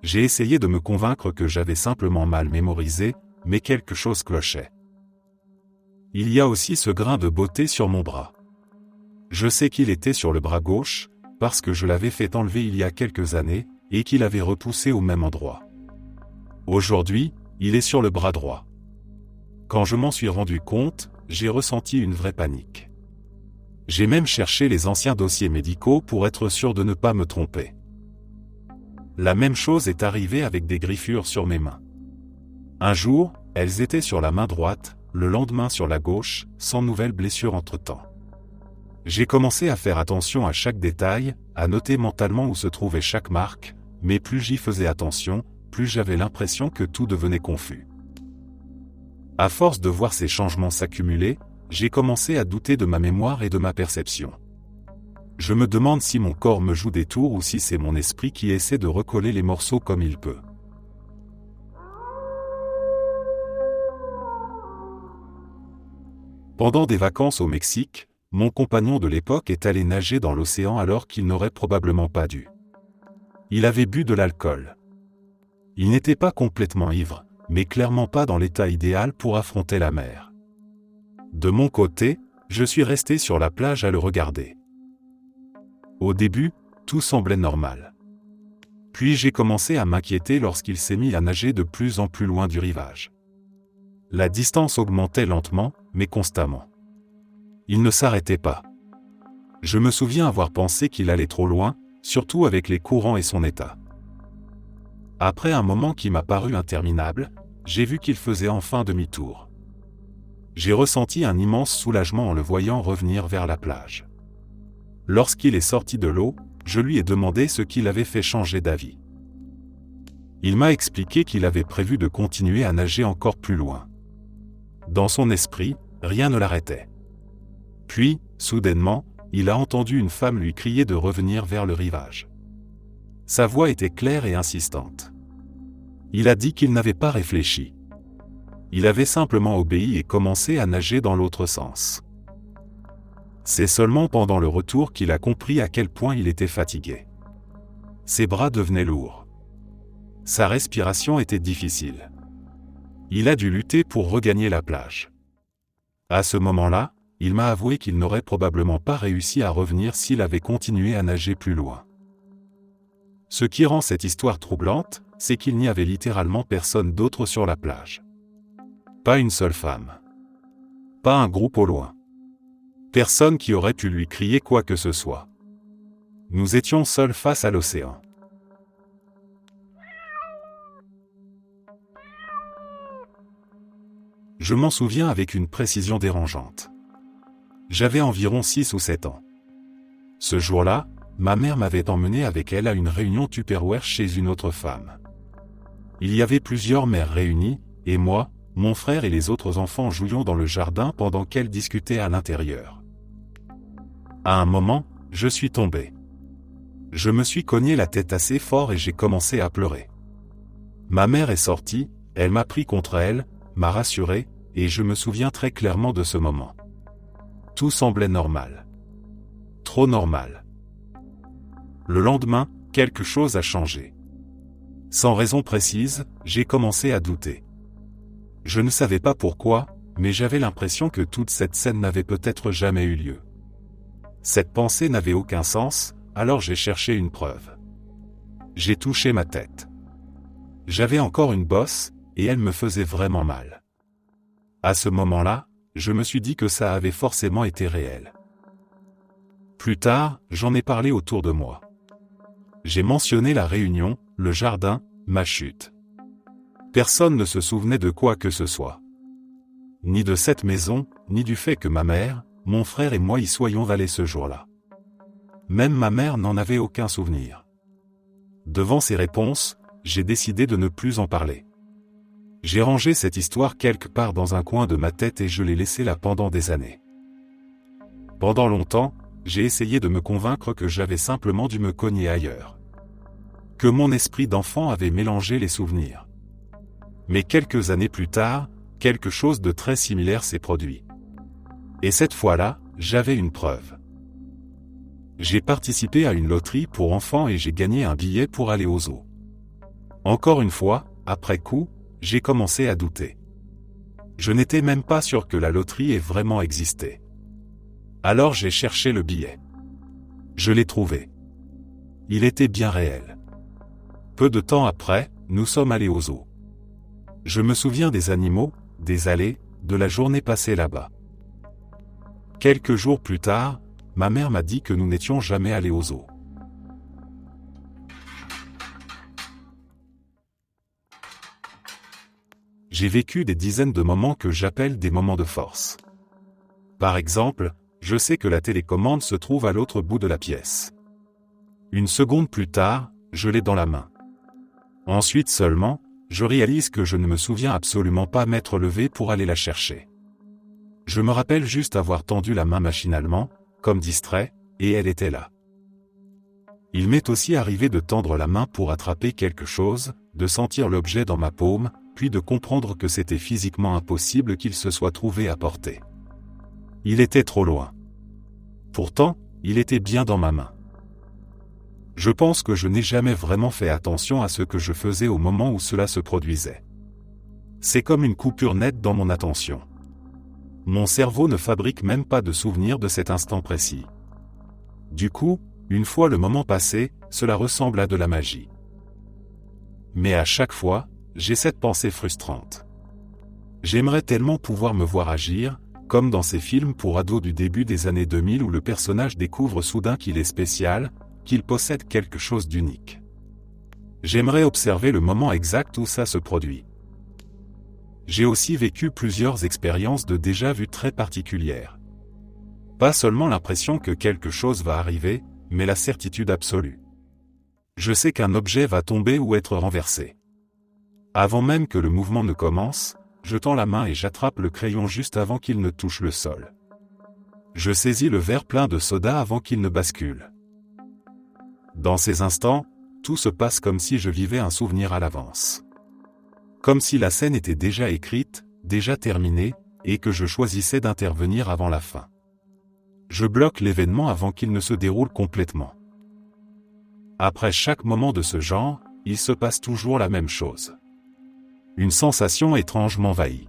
J'ai essayé de me convaincre que j'avais simplement mal mémorisé, mais quelque chose clochait. Il y a aussi ce grain de beauté sur mon bras. Je sais qu'il était sur le bras gauche, parce que je l'avais fait enlever il y a quelques années, et qu'il avait repoussé au même endroit. Aujourd'hui, il est sur le bras droit. Quand je m'en suis rendu compte, j'ai ressenti une vraie panique. J'ai même cherché les anciens dossiers médicaux pour être sûr de ne pas me tromper. La même chose est arrivée avec des griffures sur mes mains. Un jour, elles étaient sur la main droite, le lendemain sur la gauche, sans nouvelle blessure entre-temps. J'ai commencé à faire attention à chaque détail, à noter mentalement où se trouvait chaque marque, mais plus j'y faisais attention, plus j'avais l'impression que tout devenait confus. À force de voir ces changements s'accumuler, j'ai commencé à douter de ma mémoire et de ma perception. Je me demande si mon corps me joue des tours ou si c'est mon esprit qui essaie de recoller les morceaux comme il peut. Pendant des vacances au Mexique, mon compagnon de l'époque est allé nager dans l'océan alors qu'il n'aurait probablement pas dû. Il avait bu de l'alcool. Il n'était pas complètement ivre, mais clairement pas dans l'état idéal pour affronter la mer. De mon côté, je suis resté sur la plage à le regarder. Au début, tout semblait normal. Puis j'ai commencé à m'inquiéter lorsqu'il s'est mis à nager de plus en plus loin du rivage. La distance augmentait lentement, mais constamment. Il ne s'arrêtait pas. Je me souviens avoir pensé qu'il allait trop loin, surtout avec les courants et son état. Après un moment qui m'a paru interminable, j'ai vu qu'il faisait enfin demi-tour. J'ai ressenti un immense soulagement en le voyant revenir vers la plage. Lorsqu'il est sorti de l'eau, je lui ai demandé ce qui l'avait fait changer d'avis. Il m'a expliqué qu'il avait prévu de continuer à nager encore plus loin. Dans son esprit, rien ne l'arrêtait. Puis, soudainement, il a entendu une femme lui crier de revenir vers le rivage. Sa voix était claire et insistante. Il a dit qu'il n'avait pas réfléchi. Il avait simplement obéi et commencé à nager dans l'autre sens. C'est seulement pendant le retour qu'il a compris à quel point il était fatigué. Ses bras devenaient lourds. Sa respiration était difficile. Il a dû lutter pour regagner la plage. À ce moment-là, il m'a avoué qu'il n'aurait probablement pas réussi à revenir s'il avait continué à nager plus loin. Ce qui rend cette histoire troublante, c'est qu'il n'y avait littéralement personne d'autre sur la plage. Pas une seule femme. Pas un groupe au loin. Personne qui aurait pu lui crier quoi que ce soit. Nous étions seuls face à l'océan. Je m'en souviens avec une précision dérangeante. J'avais environ 6 ou 7 ans. Ce jour-là, ma mère m'avait emmené avec elle à une réunion Tupperware chez une autre femme. Il y avait plusieurs mères réunies, et moi, mon frère et les autres enfants jouions dans le jardin pendant qu'elle discutait à l'intérieur. À un moment, je suis tombé. Je me suis cogné la tête assez fort et j'ai commencé à pleurer. Ma mère est sortie, elle m'a pris contre elle, m'a rassuré, et je me souviens très clairement de ce moment. Tout semblait normal. Trop normal. Le lendemain, quelque chose a changé. Sans raison précise, j'ai commencé à douter. Je ne savais pas pourquoi, mais j'avais l'impression que toute cette scène n'avait peut-être jamais eu lieu. Cette pensée n'avait aucun sens, alors j'ai cherché une preuve. J'ai touché ma tête. J'avais encore une bosse, et elle me faisait vraiment mal. À ce moment-là, je me suis dit que ça avait forcément été réel. Plus tard, j'en ai parlé autour de moi. J'ai mentionné la réunion, le jardin, ma chute. Personne ne se souvenait de quoi que ce soit. Ni de cette maison, ni du fait que ma mère, mon frère et moi y soyons allés ce jour-là. Même ma mère n'en avait aucun souvenir. Devant ces réponses, j'ai décidé de ne plus en parler. J'ai rangé cette histoire quelque part dans un coin de ma tête et je l'ai laissée là pendant des années. Pendant longtemps, j'ai essayé de me convaincre que j'avais simplement dû me cogner ailleurs. Que mon esprit d'enfant avait mélangé les souvenirs. Mais quelques années plus tard, quelque chose de très similaire s'est produit. Et cette fois-là, j'avais une preuve. J'ai participé à une loterie pour enfants et j'ai gagné un billet pour aller au zoo. Encore une fois, après coup, j'ai commencé à douter. Je n'étais même pas sûr que la loterie ait vraiment existé. Alors j'ai cherché le billet. Je l'ai trouvé. Il était bien réel. Peu de temps après, nous sommes allés au zoo. Je me souviens des animaux, des allées, de la journée passée là-bas. Quelques jours plus tard, ma mère m'a dit que nous n'étions jamais allés au zoo. J'ai vécu des dizaines de moments que j'appelle des moments de force. Par exemple, je sais que la télécommande se trouve à l'autre bout de la pièce. Une seconde plus tard, je l'ai dans la main. Ensuite seulement, je réalise que je ne me souviens absolument pas m'être levé pour aller la chercher. Je me rappelle juste avoir tendu la main machinalement, comme distrait, et elle était là. Il m'est aussi arrivé de tendre la main pour attraper quelque chose, de sentir l'objet dans ma paume, puis de comprendre que c'était physiquement impossible qu'il se soit trouvé à portée. Il était trop loin. Pourtant, il était bien dans ma main. Je pense que je n'ai jamais vraiment fait attention à ce que je faisais au moment où cela se produisait. C'est comme une coupure nette dans mon attention. Mon cerveau ne fabrique même pas de souvenir de cet instant précis. Du coup, une fois le moment passé, cela ressemble à de la magie. Mais à chaque fois, j'ai cette pensée frustrante. J'aimerais tellement pouvoir me voir agir, comme dans ces films pour ados du début des années 2000 où le personnage découvre soudain qu'il est spécial, qu'il possède quelque chose d'unique. J'aimerais observer le moment exact où ça se produit. J'ai aussi vécu plusieurs expériences de déjà-vu très particulières. Pas seulement l'impression que quelque chose va arriver, mais la certitude absolue. Je sais qu'un objet va tomber ou être renversé. Avant même que le mouvement ne commence, je tends la main et j'attrape le crayon juste avant qu'il ne touche le sol. Je saisis le verre plein de soda avant qu'il ne bascule. Dans ces instants, tout se passe comme si je vivais un souvenir à l'avance. Comme si la scène était déjà écrite, déjà terminée, et que je choisissais d'intervenir avant la fin. Je bloque l'événement avant qu'il ne se déroule complètement. Après chaque moment de ce genre, il se passe toujours la même chose. Une sensation étrange m'envahit.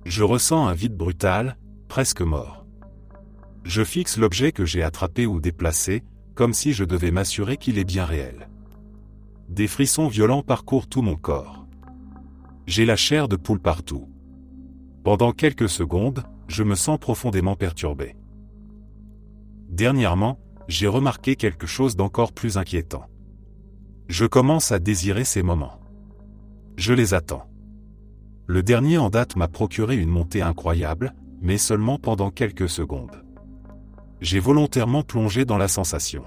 Je ressens un vide brutal, presque mort. Je fixe l'objet que j'ai attrapé ou déplacé, comme si je devais m'assurer qu'il est bien réel. Des frissons violents parcourent tout mon corps. J'ai la chair de poule partout. Pendant quelques secondes, je me sens profondément perturbé. Dernièrement, j'ai remarqué quelque chose d'encore plus inquiétant. Je commence à désirer ces moments. Je les attends. Le dernier en date m'a procuré une montée incroyable, mais seulement pendant quelques secondes. J'ai volontairement plongé dans la sensation.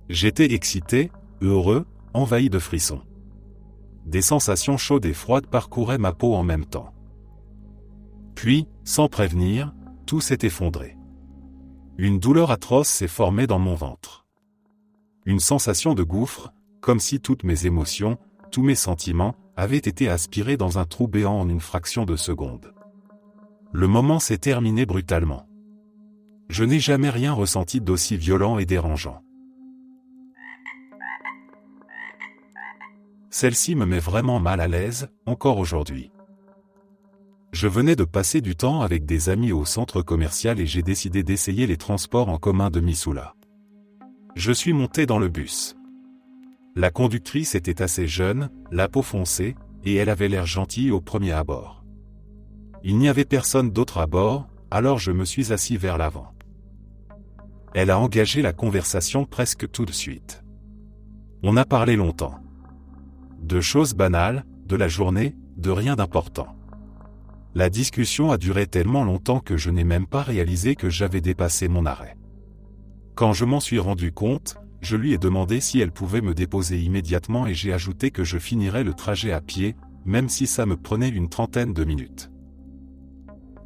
J'étais excité, heureux, envahi de frissons. Des sensations chaudes et froides parcouraient ma peau en même temps. Puis, sans prévenir, tout s'est effondré. Une douleur atroce s'est formée dans mon ventre. Une sensation de gouffre, comme si toutes mes émotions, tous mes sentiments, avaient été aspirés dans un trou béant en une fraction de seconde. Le moment s'est terminé brutalement. Je n'ai jamais rien ressenti d'aussi violent et dérangeant. Celle-ci me met vraiment mal à l'aise, encore aujourd'hui. Je venais de passer du temps avec des amis au centre commercial et j'ai décidé d'essayer les transports en commun de Missoula. Je suis monté dans le bus. La conductrice était assez jeune, la peau foncée, et elle avait l'air gentille au premier abord. Il n'y avait personne d'autre à bord, alors je me suis assis vers l'avant. Elle a engagé la conversation presque tout de suite. On a parlé longtemps. De choses banales, de la journée, de rien d'important. La discussion a duré tellement longtemps que je n'ai même pas réalisé que j'avais dépassé mon arrêt. Quand je m'en suis rendu compte, je lui ai demandé si elle pouvait me déposer immédiatement et j'ai ajouté que je finirais le trajet à pied, même si ça me prenait une trentaine de minutes.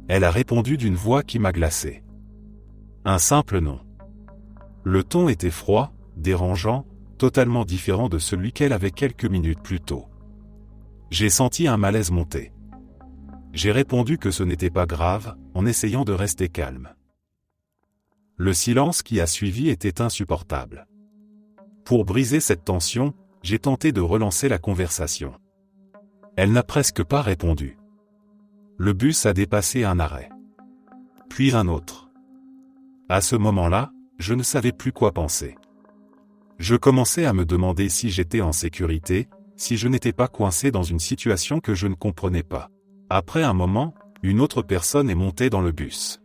Elle a répondu d'une voix qui m'a glacé. Un simple non. Le ton était froid, dérangeant, totalement différent de celui qu'elle avait quelques minutes plus tôt. J'ai senti un malaise monter. J'ai répondu que ce n'était pas grave, en essayant de rester calme. Le silence qui a suivi était insupportable. Pour briser cette tension, j'ai tenté de relancer la conversation. Elle n'a presque pas répondu. Le bus a dépassé un arrêt. Puis un autre. À ce moment-là, je ne savais plus quoi penser. Je commençais à me demander si j'étais en sécurité, si je n'étais pas coincé dans une situation que je ne comprenais pas. Après un moment, une autre personne est montée dans le bus.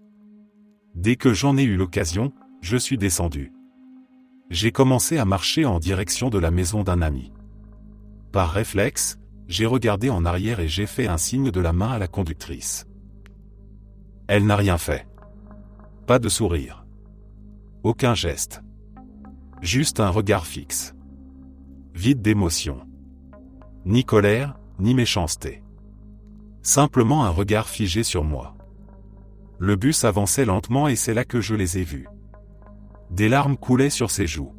Dès que j'en ai eu l'occasion, je suis descendu. J'ai commencé à marcher en direction de la maison d'un ami. Par réflexe, j'ai regardé en arrière et j'ai fait un signe de la main à la conductrice. Elle n'a rien fait. Pas de sourire. Aucun geste. Juste un regard fixe. Vide d'émotion. Ni colère, ni méchanceté. Simplement un regard figé sur moi. Le bus avançait lentement et c'est là que je les ai vus. Des larmes coulaient sur ses joues.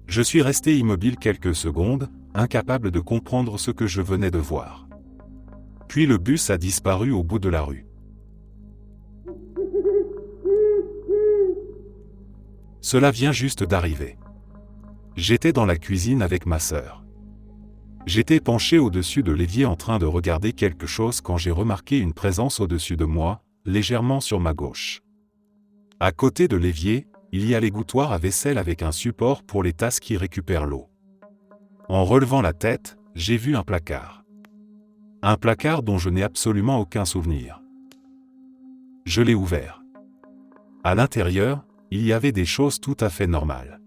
Je suis resté immobile quelques secondes, incapable de comprendre ce que je venais de voir. Puis le bus a disparu au bout de la rue. Cela vient juste d'arriver. J'étais dans la cuisine avec ma sœur. J'étais penché au-dessus de l'évier en train de regarder quelque chose quand j'ai remarqué une présence au-dessus de moi, légèrement sur ma gauche. À côté de l'évier, il y a l'égouttoir à vaisselle avec un support pour les tasses qui récupèrent l'eau. En relevant la tête, j'ai vu un placard. Un placard dont je n'ai absolument aucun souvenir. Je l'ai ouvert. À l'intérieur, il y avait des choses tout à fait normales.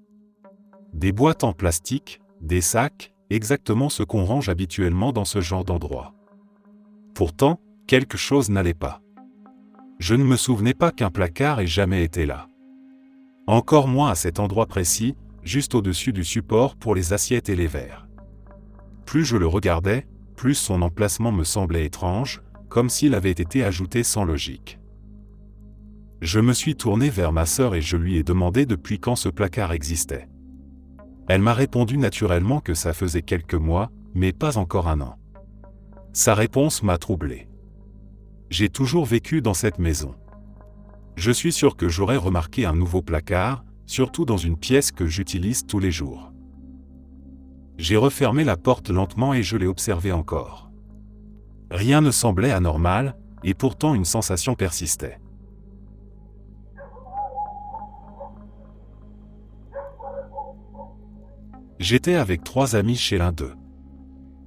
Des boîtes en plastique, des sacs, exactement ce qu'on range habituellement dans ce genre d'endroit. Pourtant, quelque chose n'allait pas. Je ne me souvenais pas qu'un placard ait jamais été là. Encore moins à cet endroit précis, juste au-dessus du support pour les assiettes et les verres. Plus je le regardais, plus son emplacement me semblait étrange, comme s'il avait été ajouté sans logique. Je me suis tourné vers ma sœur et je lui ai demandé depuis quand ce placard existait. Elle m'a répondu naturellement que ça faisait quelques mois, mais pas encore un an. Sa réponse m'a troublé. J'ai toujours vécu dans cette maison. Je suis sûr que j'aurais remarqué un nouveau placard, surtout dans une pièce que j'utilise tous les jours. J'ai refermé la porte lentement et je l'ai observé encore. Rien ne semblait anormal, et pourtant une sensation persistait. J'étais avec 3 amis chez l'un d'eux.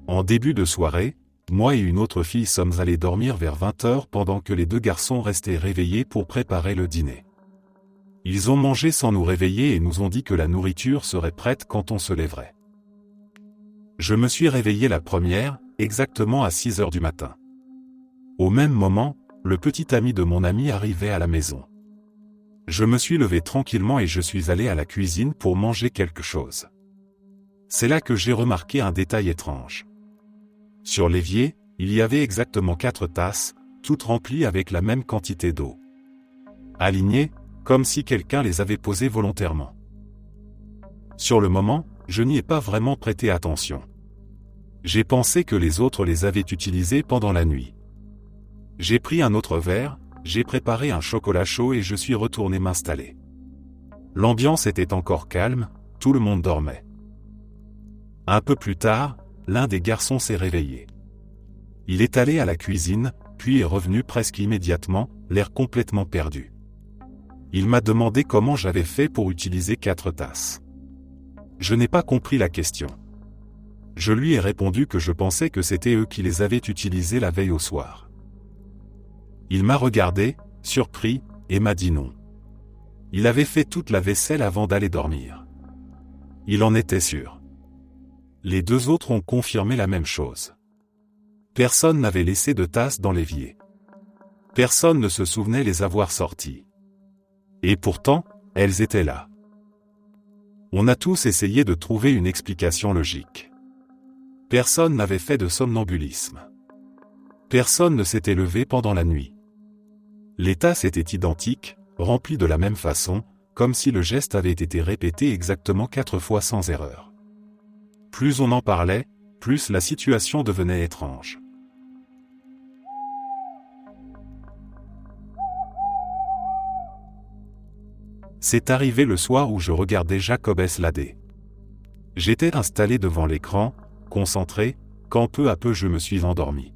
En début de soirée, moi et une autre fille sommes allés dormir vers 20h pendant que les 2 garçons restaient réveillés pour préparer le dîner. Ils ont mangé sans nous réveiller et nous ont dit que la nourriture serait prête quand on se lèverait. Je me suis réveillé la première, exactement à 6h du matin. Au même moment, le petit ami de mon ami arrivait à la maison. Je me suis levé tranquillement et je suis allé à la cuisine pour manger quelque chose. C'est là que j'ai remarqué un détail étrange. Sur l'évier, il y avait exactement 4 tasses, toutes remplies avec la même quantité d'eau. Alignées, comme si quelqu'un les avait posées volontairement. Sur le moment, je n'y ai pas vraiment prêté attention. J'ai pensé que les autres les avaient utilisées pendant la nuit. J'ai pris un autre verre, j'ai préparé un chocolat chaud et je suis retourné m'installer. L'ambiance était encore calme, tout le monde dormait. Un peu plus tard, l'un des garçons s'est réveillé. Il est allé à la cuisine, puis est revenu presque immédiatement, l'air complètement perdu. Il m'a demandé comment j'avais fait pour utiliser 4 tasses. Je n'ai pas compris la question. Je lui ai répondu que je pensais que c'était eux qui les avaient utilisées la veille au soir. Il m'a regardé, surpris, et m'a dit non. Il avait fait toute la vaisselle avant d'aller dormir. Il en était sûr. Les 2 autres ont confirmé la même chose. Personne n'avait laissé de tasses dans l'évier. Personne ne se souvenait les avoir sorties. Et pourtant, elles étaient là. On a tous essayé de trouver une explication logique. Personne n'avait fait de somnambulisme. Personne ne s'était levé pendant la nuit. Les tasses étaient identiques, remplies de la même façon, comme si le geste avait été répété exactement 4 fois sans erreur. Plus on en parlait, plus la situation devenait étrange. C'est arrivé le soir où je regardais Jacob S. J'étais installé devant l'écran, concentré, quand peu à peu je me suis endormi.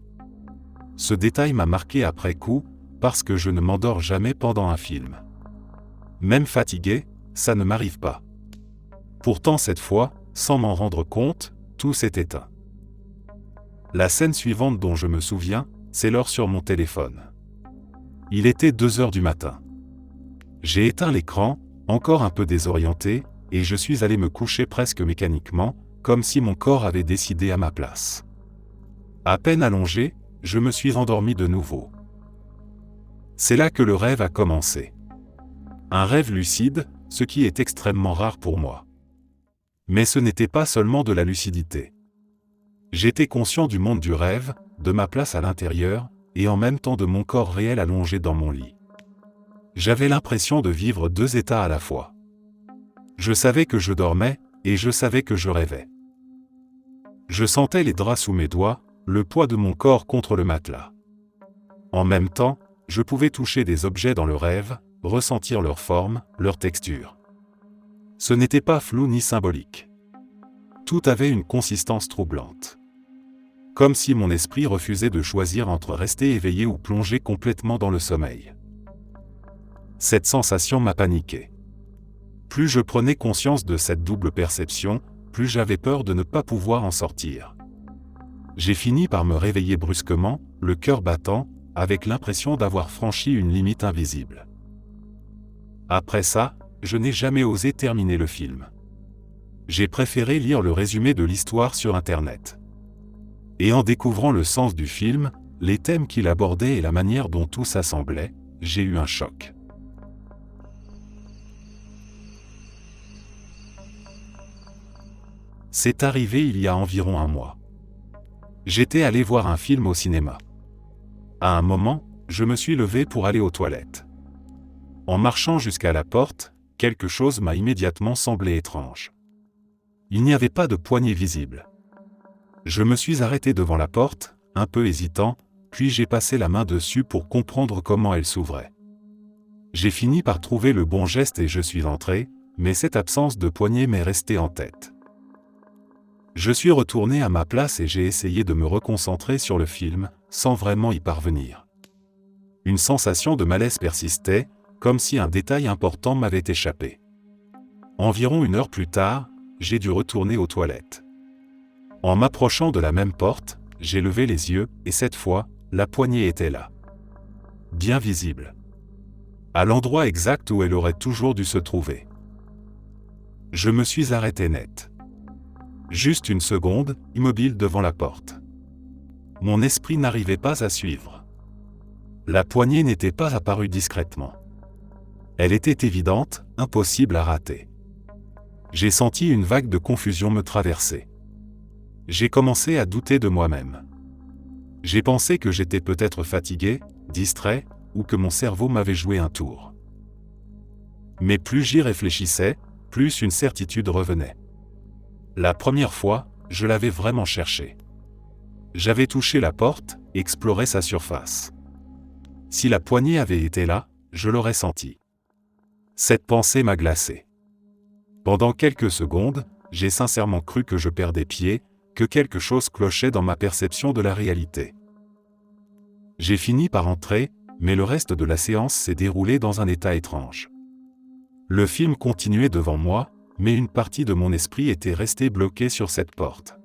Ce détail m'a marqué après coup, parce que je ne m'endors jamais pendant un film. Même fatigué, ça ne m'arrive pas. Pourtant cette fois, sans m'en rendre compte, tout s'est éteint. La scène suivante dont je me souviens, c'est l'heure sur mon téléphone. Il était 2h du matin. J'ai éteint l'écran, encore un peu désorienté, et je suis allé me coucher presque mécaniquement, comme si mon corps avait décidé à ma place. À peine allongé, je me suis endormi de nouveau. C'est là que le rêve a commencé. Un rêve lucide, ce qui est extrêmement rare pour moi. Mais ce n'était pas seulement de la lucidité. J'étais conscient du monde du rêve, de ma place à l'intérieur, et en même temps de mon corps réel allongé dans mon lit. J'avais l'impression de vivre deux états à la fois. Je savais que je dormais, et je savais que je rêvais. Je sentais les draps sous mes doigts, le poids de mon corps contre le matelas. En même temps, je pouvais toucher des objets dans le rêve, ressentir leur forme, leur texture. Ce n'était pas flou ni symbolique. Tout avait une consistance troublante. Comme si mon esprit refusait de choisir entre rester éveillé ou plonger complètement dans le sommeil. Cette sensation m'a paniqué. Plus je prenais conscience de cette double perception, plus j'avais peur de ne pas pouvoir en sortir. J'ai fini par me réveiller brusquement, le cœur battant, avec l'impression d'avoir franchi une limite invisible. Après ça, je n'ai jamais osé terminer le film. J'ai préféré lire le résumé de l'histoire sur Internet. Et en découvrant le sens du film, les thèmes qu'il abordait et la manière dont tout s'assemblait, j'ai eu un choc. C'est arrivé il y a environ un mois. J'étais allé voir un film au cinéma. À un moment, je me suis levé pour aller aux toilettes. En marchant jusqu'à la porte, quelque chose m'a immédiatement semblé étrange. Il n'y avait pas de poignée visible. Je me suis arrêté devant la porte, un peu hésitant, puis j'ai passé la main dessus pour comprendre comment elle s'ouvrait. J'ai fini par trouver le bon geste et je suis entré, mais cette absence de poignée m'est restée en tête. Je suis retourné à ma place et j'ai essayé de me reconcentrer sur le film, sans vraiment y parvenir. Une sensation de malaise persistait, comme si un détail important m'avait échappé. Environ 1 heure plus tard, j'ai dû retourner aux toilettes. En m'approchant de la même porte, j'ai levé les yeux, et cette fois, la poignée était là. Bien visible. À l'endroit exact où elle aurait toujours dû se trouver. Je me suis arrêté net. Juste 1 seconde, immobile devant la porte. Mon esprit n'arrivait pas à suivre. La poignée n'était pas apparue discrètement. Elle était évidente, impossible à rater. J'ai senti une vague de confusion me traverser. J'ai commencé à douter de moi-même. J'ai pensé que j'étais peut-être fatigué, distrait, ou que mon cerveau m'avait joué un tour. Mais plus j'y réfléchissais, plus une certitude revenait. La première fois, je l'avais vraiment cherché. J'avais touché la porte, exploré sa surface. Si la poignée avait été là, je l'aurais senti. Cette pensée m'a glacé. Pendant quelques secondes, j'ai sincèrement cru que je perdais pied, que quelque chose clochait dans ma perception de la réalité. J'ai fini par entrer, mais le reste de la séance s'est déroulé dans un état étrange. Le film continuait devant moi, mais une partie de mon esprit était restée bloquée sur cette porte.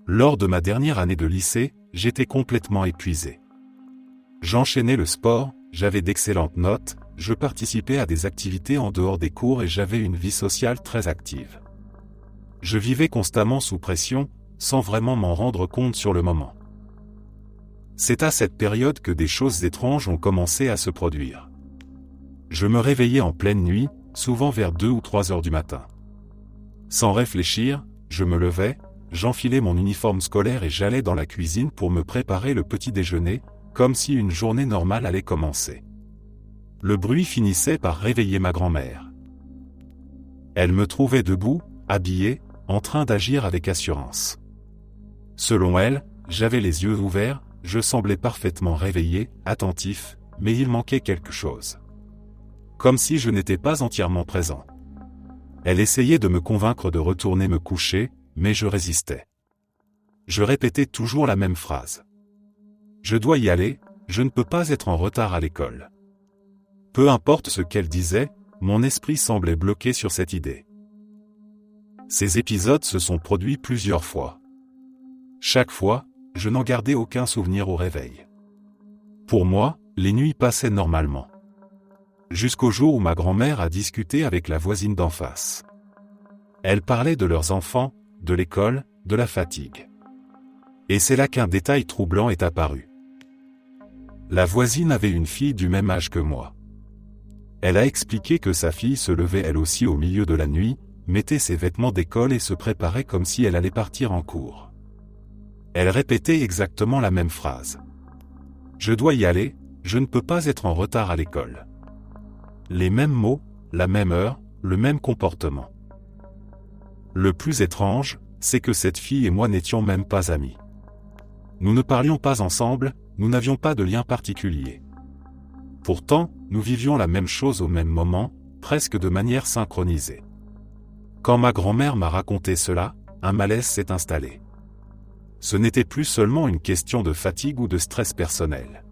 Lors de ma dernière année de lycée, j'étais complètement épuisé. J'enchaînais le sport, j'avais d'excellentes notes, je participais à des activités en dehors des cours et j'avais une vie sociale très active. Je vivais constamment sous pression, sans vraiment m'en rendre compte sur le moment. C'est à cette période que des choses étranges ont commencé à se produire. Je me réveillais en pleine nuit, souvent vers 2 ou 3 heures du matin. Sans réfléchir, je me levais, j'enfilais mon uniforme scolaire et j'allais dans la cuisine pour me préparer le petit déjeuner, comme si une journée normale allait commencer. Le bruit finissait par réveiller ma grand-mère. Elle me trouvait debout, habillé, en train d'agir avec assurance. Selon elle, j'avais les yeux ouverts, je semblais parfaitement réveillé, attentif, mais il manquait quelque chose. Comme si je n'étais pas entièrement présent. Elle essayait de me convaincre de retourner me coucher, mais je résistais. Je répétais toujours la même phrase. Je dois y aller, je ne peux pas être en retard à l'école. Peu importe ce qu'elle disait, mon esprit semblait bloqué sur cette idée. Ces épisodes se sont produits plusieurs fois. Chaque fois, je n'en gardais aucun souvenir au réveil. Pour moi, les nuits passaient normalement. Jusqu'au jour où ma grand-mère a discuté avec la voisine d'en face. Elle parlait de leurs enfants, de l'école, de la fatigue. Et c'est là qu'un détail troublant est apparu. La voisine avait une fille du même âge que moi. Elle a expliqué que sa fille se levait elle aussi au milieu de la nuit, mettait ses vêtements d'école et se préparait comme si elle allait partir en cours. Elle répétait exactement la même phrase. « Je dois y aller, je ne peux pas être en retard à l'école. » Les mêmes mots, la même heure, le même comportement. Le plus étrange, c'est que cette fille et moi n'étions même pas amis. Nous ne parlions pas ensemble, nous n'avions pas de lien particulier. Pourtant, nous vivions la même chose au même moment, presque de manière synchronisée. Quand ma grand-mère m'a raconté cela, un malaise s'est installé. Ce n'était plus seulement une question de fatigue ou de stress personnel.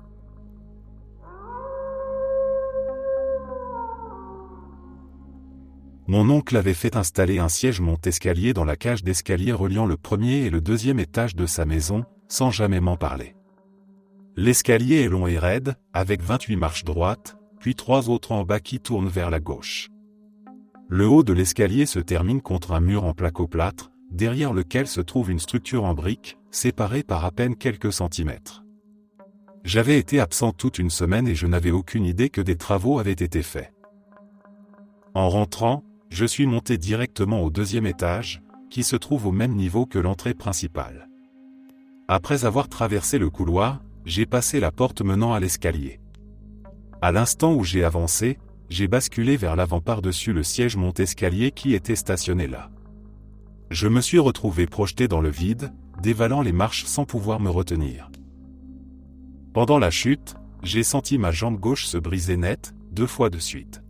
Mon oncle avait fait installer un siège monte-escalier dans la cage d'escalier reliant le premier et le deuxième étage de sa maison, sans jamais m'en parler. L'escalier est long et raide, avec 28 marches droites, puis 3 autres en bas qui tournent vers la gauche. Le haut de l'escalier se termine contre un mur en placo-plâtre, derrière lequel se trouve une structure en briques, séparée par à peine quelques centimètres. J'avais été absent toute une semaine et je n'avais aucune idée que des travaux avaient été faits. En rentrant, je suis monté directement au deuxième étage, qui se trouve au même niveau que l'entrée principale. Après avoir traversé le couloir, j'ai passé la porte menant à l'escalier. À l'instant où j'ai avancé, j'ai basculé vers l'avant par-dessus le siège monte-escalier qui était stationné là. Je me suis retrouvé projeté dans le vide, dévalant les marches sans pouvoir me retenir. Pendant la chute, j'ai senti ma jambe gauche se briser net, 2 fois de suite.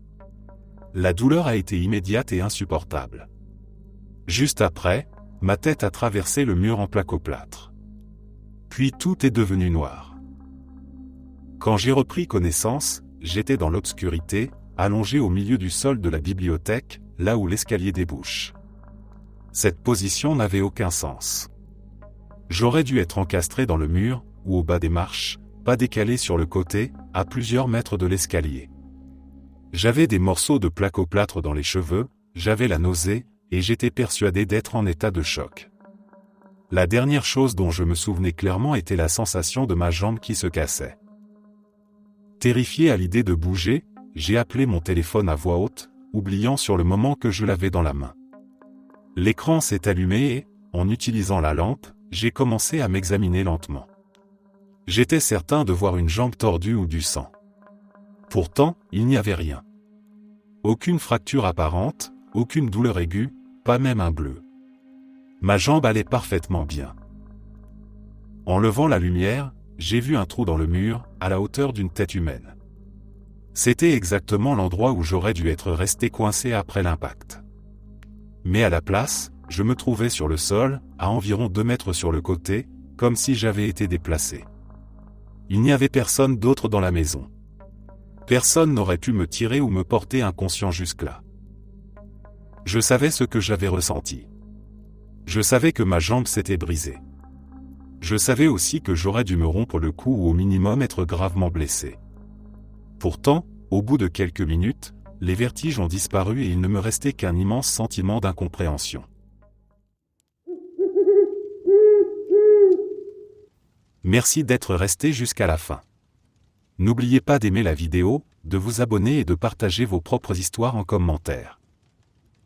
La douleur a été immédiate et insupportable. Juste après, ma tête a traversé le mur en placo-plâtre. Puis tout est devenu noir. Quand j'ai repris connaissance, j'étais dans l'obscurité, allongé au milieu du sol de la bibliothèque, là où l'escalier débouche. Cette position n'avait aucun sens. J'aurais dû être encastré dans le mur, ou au bas des marches, pas décalé sur le côté, à plusieurs mètres de l'escalier. J'avais des morceaux de placo-plâtre dans les cheveux, j'avais la nausée, et j'étais persuadé d'être en état de choc. La dernière chose dont je me souvenais clairement était la sensation de ma jambe qui se cassait. Terrifié à l'idée de bouger, j'ai appelé mon téléphone à voix haute, oubliant sur le moment que je l'avais dans la main. L'écran s'est allumé et, en utilisant la lampe, j'ai commencé à m'examiner lentement. J'étais certain de voir une jambe tordue ou du sang. Pourtant, il n'y avait rien. Aucune fracture apparente, aucune douleur aiguë, pas même un bleu. Ma jambe allait parfaitement bien. En levant la lumière, j'ai vu un trou dans le mur, à la hauteur d'une tête humaine. C'était exactement l'endroit où j'aurais dû être resté coincé après l'impact. Mais à la place, je me trouvais sur le sol, à environ 2 mètres sur le côté, comme si j'avais été déplacé. Il n'y avait personne d'autre dans la maison. Personne n'aurait pu me tirer ou me porter inconscient jusque-là. Je savais ce que j'avais ressenti. Je savais que ma jambe s'était brisée. Je savais aussi que j'aurais dû me rompre le cou ou au minimum être gravement blessé. Pourtant, au bout de quelques minutes, les vertiges ont disparu et il ne me restait qu'un immense sentiment d'incompréhension. Merci d'être resté jusqu'à la fin. N'oubliez pas d'aimer la vidéo, de vous abonner et de partager vos propres histoires en commentaire.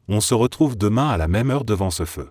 On se retrouve demain à la même heure devant ce feu.